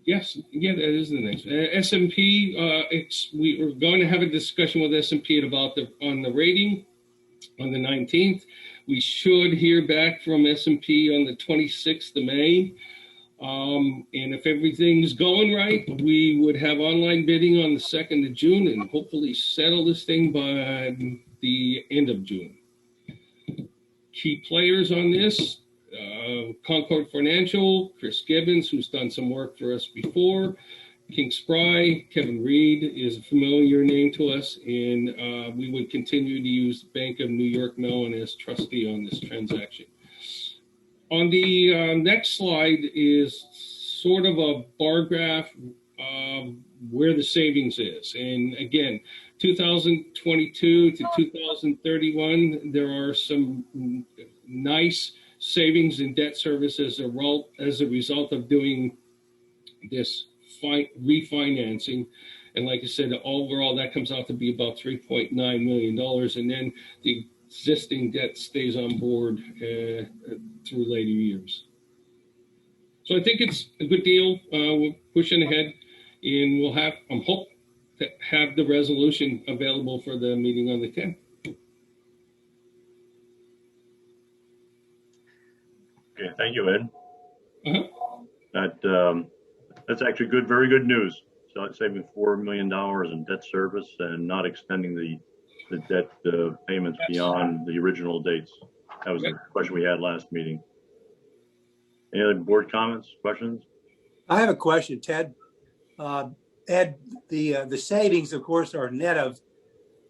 Yes, yeah, that is the next. S&P, we are going to have a discussion with S&P about on the rating on the 19th. We should hear back from S&P on the 26th of May. And if everything's going right, we would have online bidding on the 2nd of June and hopefully settle this thing by the end of June. Key players on this, Concord Financial, Chris Gibbons, who's done some work for us before, King Spry, Kevin Reed is a familiar name to us, and we would continue to use Bank of New York Mellon as trustee on this transaction. On the next slide is sort of a bar graph where the savings is. And again, 2022 to 2031, there are some nice savings in debt service as a result of doing this refinancing. And like I said, overall, that comes out to be about $3.9 million. And then the existing debt stays on board through later years. So I think it's a good deal. We're pushing ahead, and we'll have, I'm hope to have the resolution available for the meeting on the 10th. Okay, thank you, Ed. That's actually good, very good news. So it's saving $4 million in debt service and not extending the debt payments beyond the original dates. That was the question we had last meeting. Any other board comments, questions? I have a question, Ted. Ed, the savings, of course, are net of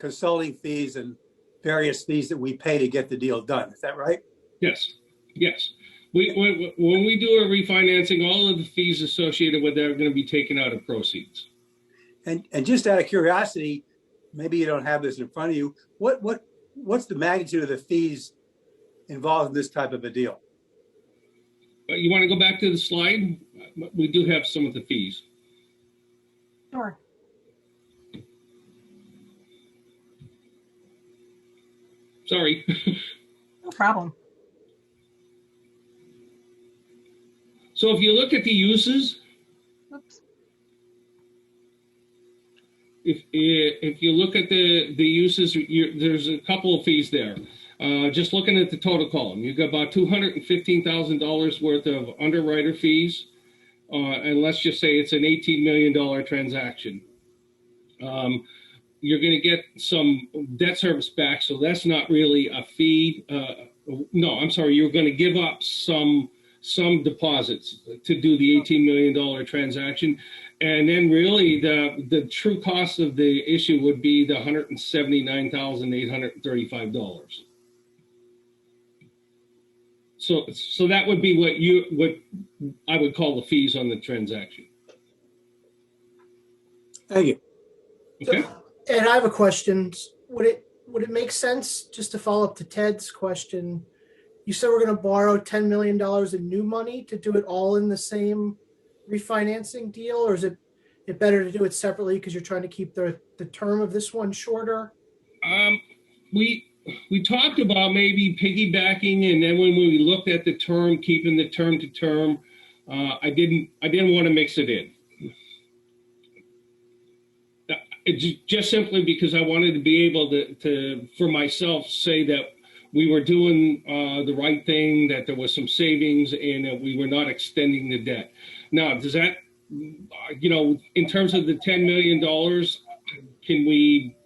consulting fees and various fees that we pay to get the deal done. Is that right? Yes. Yes. When we do a refinancing, all of the fees associated with that are going to be taken out of proceeds. And just out of curiosity, maybe you don't have this in front of you. What's the magnitude of the fees involved in this type of a deal? You want to go back to the slide? We do have some of the fees. Sure. Sorry. No problem. So if you look at the uses, Oops. If you look at the uses, there's a couple of fees there. Just looking at the total column, you've got about $215,000 worth of underwriter fees, and let's just say it's an $18 million transaction. You're going to get some debt service back, so that's not really a fee. No, I'm sorry, you're going to give up some deposits to do the $18 million transaction. And then really the true cost of the issue would be the $179,835. So that would be what I would call the fees on the transaction. Thank you. Okay. And I have a question. Would it make sense, just to follow up to Ted's question? You said we're going to borrow $10 million in new money to do it all in the same refinancing deal, or is it better to do it separately because you're trying to keep the term of this one shorter? We talked about maybe piggybacking, and then when we looked at the term, keeping the term to term, I didn't want to mix it in. It's just simply because I wanted to be able to for myself, say that we were doing the right thing, that there was some savings, and that we were not extending the debt. Now, does that, in terms of the $10 million, can we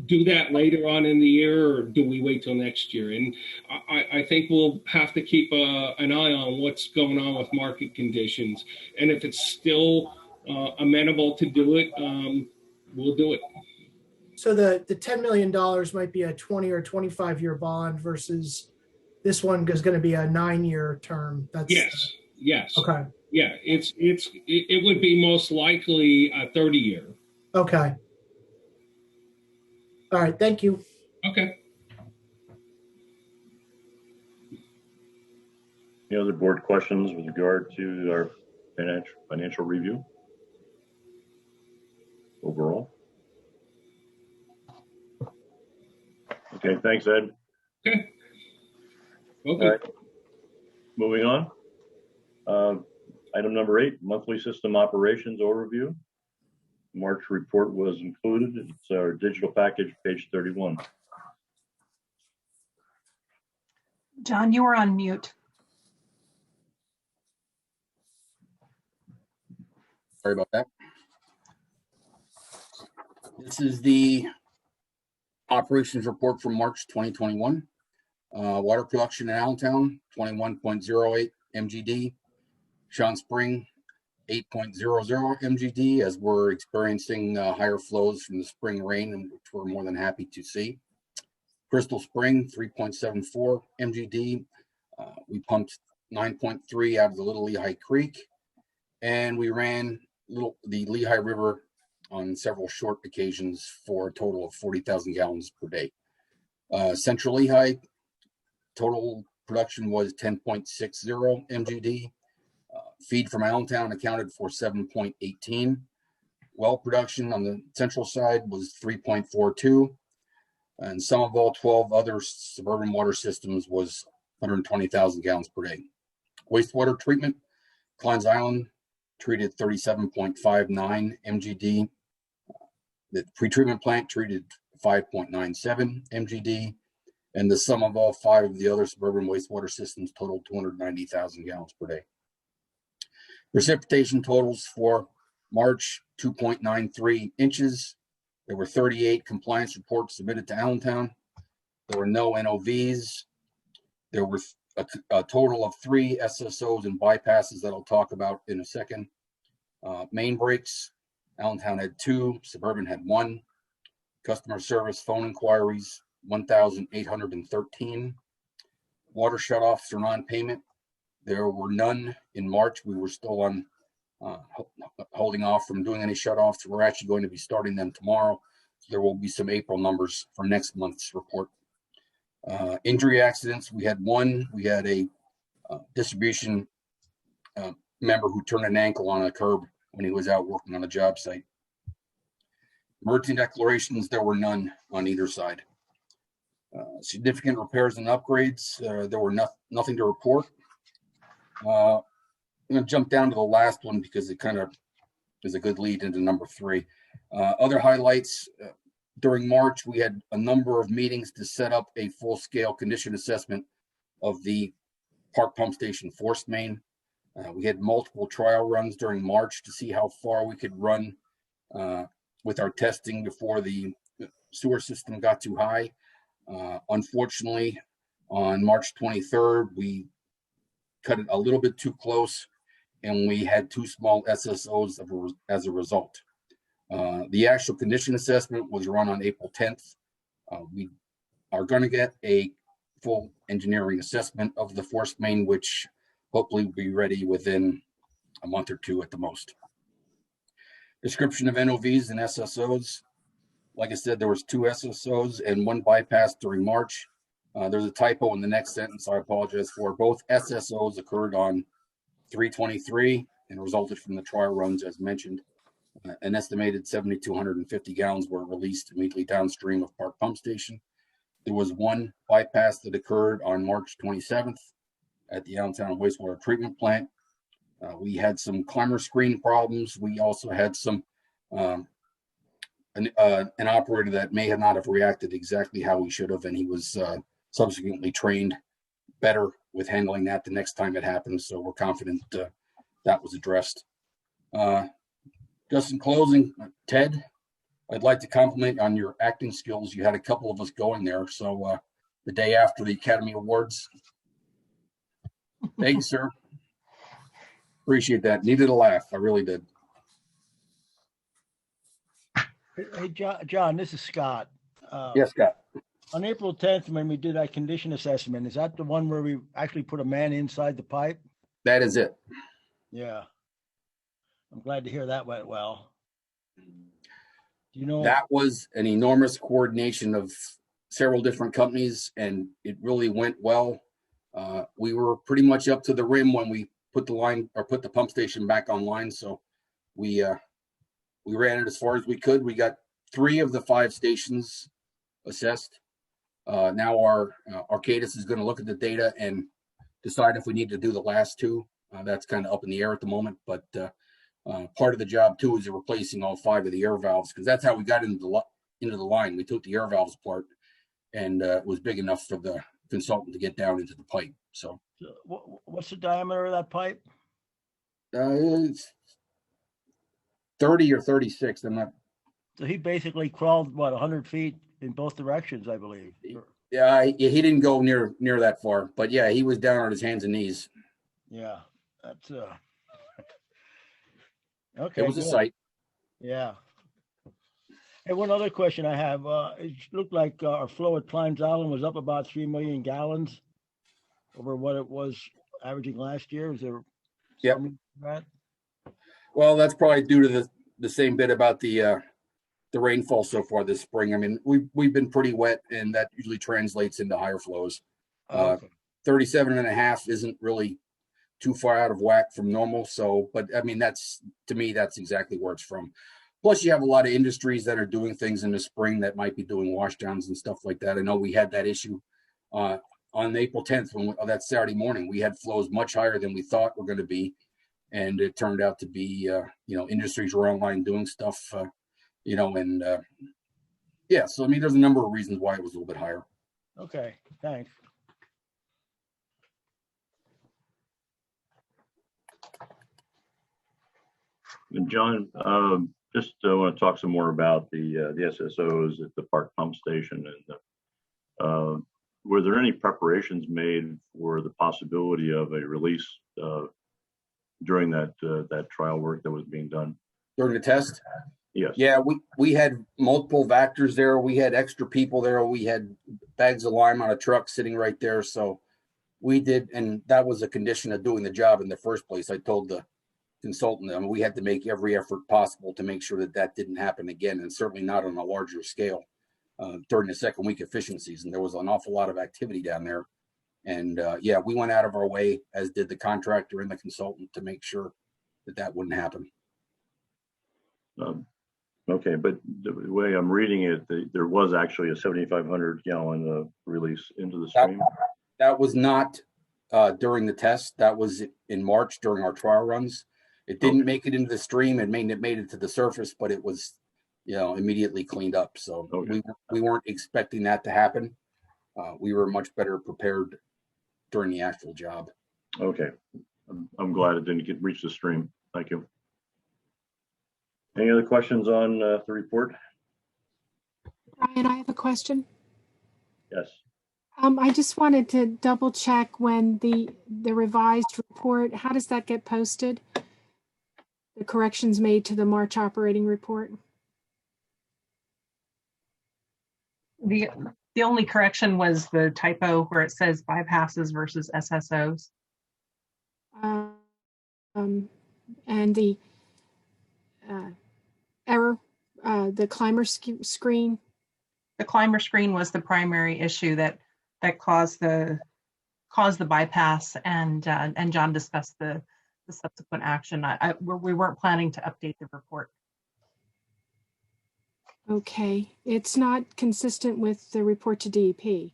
do that later on in the year, or do we wait till next year? And I think we'll have to keep an eye on what's going on with market conditions. And if it's still amenable to do it, we'll do it. So the $10 million might be a 20 or 25-year bond versus this one is going to be a 9-year term. Yes. Okay. Yeah, it would be most likely a 30-year. Okay. All right. Thank you. Okay. Any other board questions with regard to our financial review overall? Okay, thanks, Ed. Okay. All right. Moving on. Item number 8, monthly system operations overview. March report was included. It's our digital package, page 31. John, you were on mute. Sorry about that. This is the operations report from March 2021. Water production in Allentown, 21.08 MGD. Sean Spring, 8.00 MGD, as we're experiencing higher flows from the spring rain, which we're more than happy to see. Crystal Spring, 3.74 MGD. We pumped 9.3 out of the Little Lehigh Creek, and we ran the Lehigh River on several short occasions for a total of 40,000 gallons per day. Central Lehigh, total production was 10.60 MGD. Feed from Allentown accounted for 7.18. Well production on the central side was 3.42. And sum of all 12 other suburban water systems was 120,000 gallons per day. Wastewater treatment, Klein's Island treated 37.59 MGD. The pretreatment plant treated 5.97 MGD. And the sum of all 5 of the other suburban wastewater systems totaled 290,000 gallons per day. Precipitation totals for March, 2.93 inches. There were 38 compliance reports submitted to Allentown. There were no NOVs. There were a total of 3 SSOs and bypasses that I'll talk about in a second. Main breaks, Allentown had 2, Suburban had 1. Customer service phone inquiries, 1,813. Water shutoffs or non-payment, there were none in March. We were still on holding off from doing any shutoffs. We're actually going to be starting them tomorrow. So there will be some April numbers for next month's report. Injury accidents, we had 1. We had a distribution member who turned an ankle on a curb when he was out working on a job site. Emergency declarations, there were none on either side. Significant repairs and upgrades, there were nothing to report. I'm going to jump down to the last one because it kind of is a good lead into number 3. Other highlights, during March, we had a number of meetings to set up a full-scale condition assessment of the Park Pump Station force main. We had multiple trial runs during March to see how far we could run with our testing before the sewer system got too high. Unfortunately, on March 23rd, we cut it a little bit too close, and we had 2 small SSOs as a result. The actual condition assessment was run on April 10th. We are going to get a full engineering assessment of the force main, which hopefully will be ready within a month or 2 at the most. Description of NOVs and SSOs. Like I said, there was 2 SSOs and 1 bypass during March. There's a typo in the next sentence I apologize for. Both SSOs occurred on 3/23 and resulted from the trial runs as mentioned. An estimated 7,250 gallons were released immediately downstream of Park Pump Station. There was 1 bypass that occurred on March 27th at the Allentown Wastewater Treatment Plant. We had some climber screen problems. We also had some an operator that may have not have reacted exactly how he should have, and he was subsequently trained better with handling that the next time it happens. So we're confident that was addressed. Just in closing, Ted, I'd like to compliment on your acting skills. You had a couple of us going there. So the day after the Academy Awards. Thank you, sir. Appreciate that. Needed a laugh. I really did. Hey, John, this is Scott. Yes, Scott. On April 10th, when we did that condition assessment, is that the one where we actually put a man inside the pipe? That is it. Yeah. I'm glad to hear that went well. You know, that was an enormous coordination of several different companies, and it really went well. We were pretty much up to the rim when we put the line or put the pump station back online. So we ran it as far as we could. We got 3 of the 5 stations assessed. Now our Arcadis is going to look at the data and decide if we need to do the last 2. That's kind of up in the air at the moment, but part of the job too is replacing all 5 of the air valves, because that's how we got into the line. We took the air valves apart, and it was big enough for the consultant to get down into the pipe. So what's the diameter of that pipe? It's 30 or 36. I'm not. So he basically crawled 100 feet in both directions, I believe. Yeah, he didn't go near that far, but yeah, he was down on his hands and knees. Yeah, that's okay. It was a sight. Yeah. Hey, one other question I have. It looked like our flow at Klein's Island was up about 3 million gallons over what it was averaging last year. Is there something to that? Well, that's probably due to the same bit about the rainfall so far this spring. I mean, we've been pretty wet, and that usually translates into higher flows. 37.5 isn't really too far out of whack from normal. So, but I mean, to me, that's exactly where it's from. Plus, you have a lot of industries that are doing things in the spring that might be doing washdowns and stuff like that. I know we had that issue on April 10th, that Saturday morning. We had flows much higher than we thought were going to be, and it turned out to be, industries were online doing stuff, and yeah. So I mean, there's a number of reasons why it was a little bit higher. Okay, thanks. And John, just want to talk some more about the SSOs at the Park Pump Station, and were there any preparations made for the possibility of a release during that trial work that was being done during the test? Yes. Yeah, we had multiple vectors there. We had extra people there. We had bags of lime on a truck sitting right there. So we did, and that was a condition of doing the job in the first place. I told the consultant, I mean, we had to make every effort possible to make sure that didn't happen again, and certainly not on a larger scale during the second week of fishing season. There was an awful lot of activity down there. And yeah, we went out of our way, as did the contractor and the consultant, to make sure that wouldn't happen. Okay, but the way I'm reading it, there was actually a 7,500 gallon release into the stream. That was not during the test. That was in March during our trial runs. It didn't make it into the stream. It made it to the surface, but it was, immediately cleaned up. So we weren't expecting that to happen. We were much better prepared during the actual job. Okay, I'm glad it didn't reach the stream. Thank you. Any other questions on the report? Brian, I have a question. Yes. I just wanted to double check when the revised report, how does that get posted? The corrections made to the March operating report? The only correction was the typo where it says bypasses versus SSOs. And the error, the climber screen. The climber screen was the primary issue that caused the bypass, and John discussed the subsequent action. We weren't planning to update the report. Okay, it's not consistent with the report to DEP.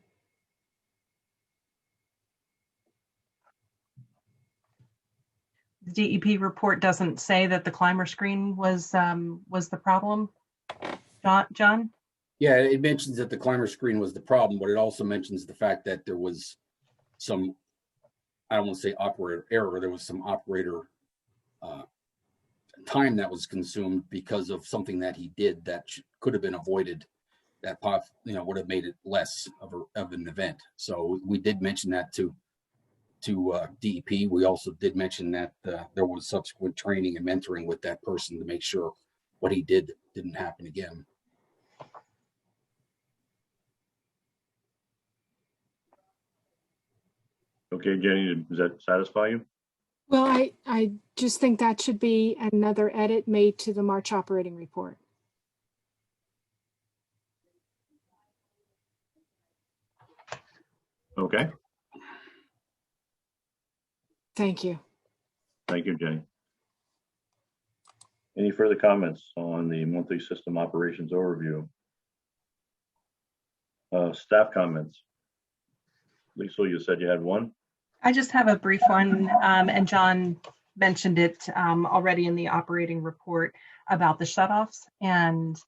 The DEP report doesn't say that the climber screen was the problem. John? Yeah, it mentions that the climber screen was the problem, but it also mentions the fact that there was some, I don't want to say operator error, there was some operator time that was consumed because of something that he did that could have been avoided, that would have made it less of an event. So we did mention that to DEP. We also did mention that there was subsequent training and mentoring with that person to make sure what he did didn't happen again. Okay, Jenny, does that satisfy you? Well, I just think that should be another edit made to the March operating report. Okay, Thank you. thank you, Jenny. Any further comments on the monthly system operations overview? Staff comments. Lisa, you said you had one? I just have a brief one, and John mentioned it already in the operating report about the shutoffs. And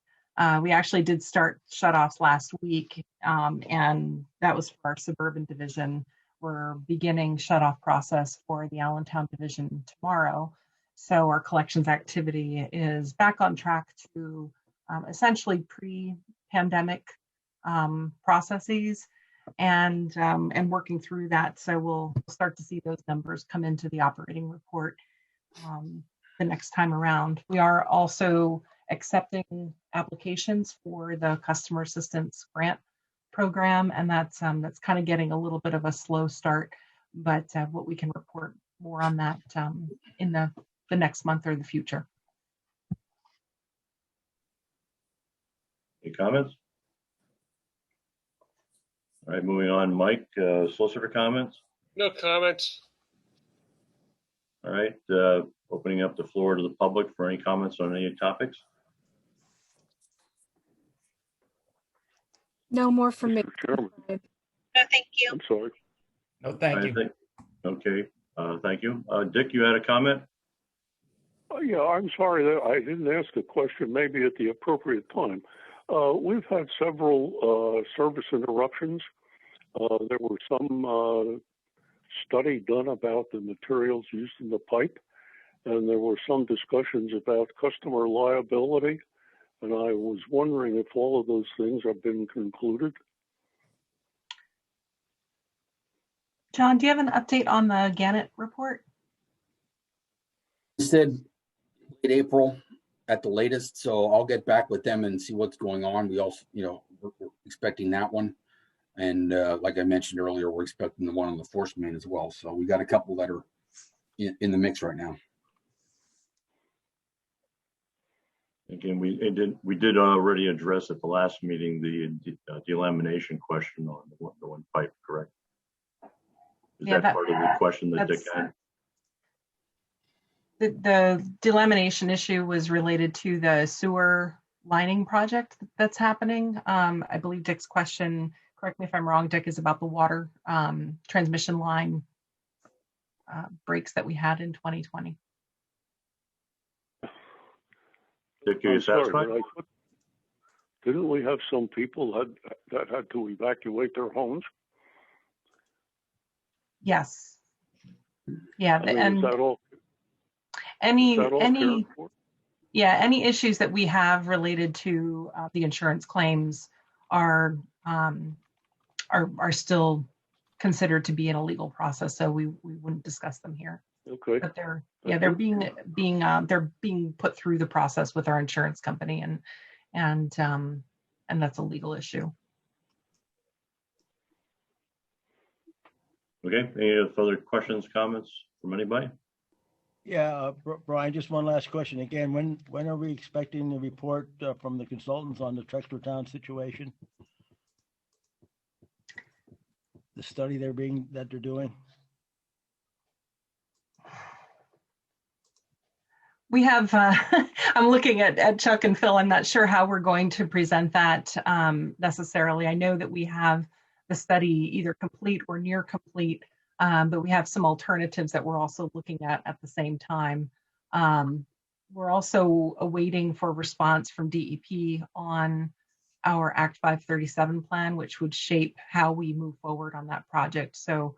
we actually did start shutoffs last week, and that was for our suburban division. We're beginning shutoff process for the Allentown division tomorrow. So our collections activity is back on track to essentially pre-pandemic processes. And working through that. So we'll start to see those numbers come into the operating report the next time around. We are also accepting applications for the customer assistance grant program, and that's kind of getting a little bit of a slow start, but what we can report more on that in the next month or the future. Any comments? All right, moving on, Mike, solicitor comments. No comments. All right, opening up the floor to the public for any comments on any topics. No more from me. Chairman. No, thank you. I'm sorry. No, thank you. Okay, thank you. Dick, you had a comment? Yeah, I'm sorry that I didn't ask a question maybe at the appropriate time. We've had several service interruptions. There were some study done about the materials used in the pipe, and there were some discussions about customer liability. And I was wondering if all of those things have been concluded. John, do you have an update on the Gannett report? He said late April at the latest, so I'll get back with them and see what's going on. We also, we're expecting that one. And like I mentioned earlier, we're expecting the one on the force main as well. So we got a couple that are in the mix right now. Again, we did already address at the last meeting the delamination question on the one pipe, correct? Is that part of the question that Dick had? The delamination issue was related to the sewer lining project that's happening. I believe Dick's question, correct me if I'm wrong, Dick, is about the water transmission line breaks that we had in 2020. Dick, are you satisfied? Didn't we have some people that had to evacuate their homes? Yes. Yeah, is that all? Any issues that we have related to the insurance claims are still considered to be in a legal process, so we wouldn't discuss them here. Okay. But they're being put through the process with our insurance company, and that's a legal issue. Okay. Any further questions, comments from anybody? Yeah, Brian, just one last question. Again, when are we expecting the report from the consultants on the Trexlertown situation? The study that they're doing? We have, I'm looking at Chuck and Phil. I'm not sure how we're going to present that necessarily. I know that we have the study either complete or near complete, but we have some alternatives that we're also looking at the same time. We're also awaiting for response from DEP on our Act 537 plan, which would shape how we move forward on that project. So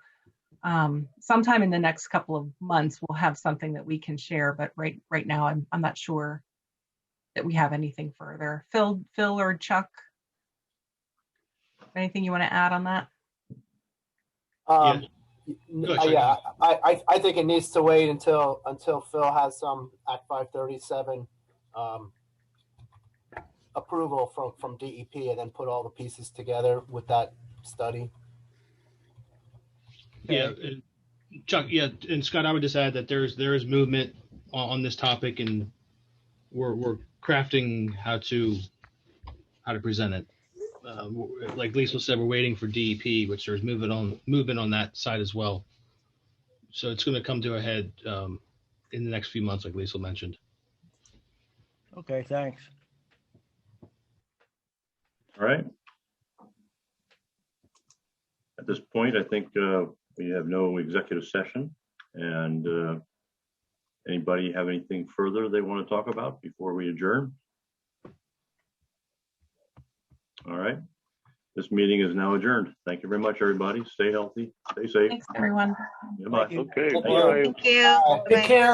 sometime in the next couple of months, we'll have something that we can share. But right now, I'm not sure that we have anything further. Phil or Chuck, anything you want to add on that? Yeah, I think it needs to wait until Phil has some Act 537 approval from DEP, and then put all the pieces together with that study. Yeah, Chuck. Yeah, and Scott, I would just add that there is movement on this topic, and we're crafting how to present it. Like Lisa said, we're waiting for DEP, which there's movement on that side as well. So it's going to come to a head in the next few months, like Lisa mentioned. Okay, thanks. All right. At this point, I think we have no executive session. And anybody have anything further they want to talk about before we adjourn? All right. This meeting is now adjourned. Thank you very much, everybody. Stay healthy. Stay safe. Thanks, everyone. Goodbye. Okay, Thank you. bye. Thank you. Take care.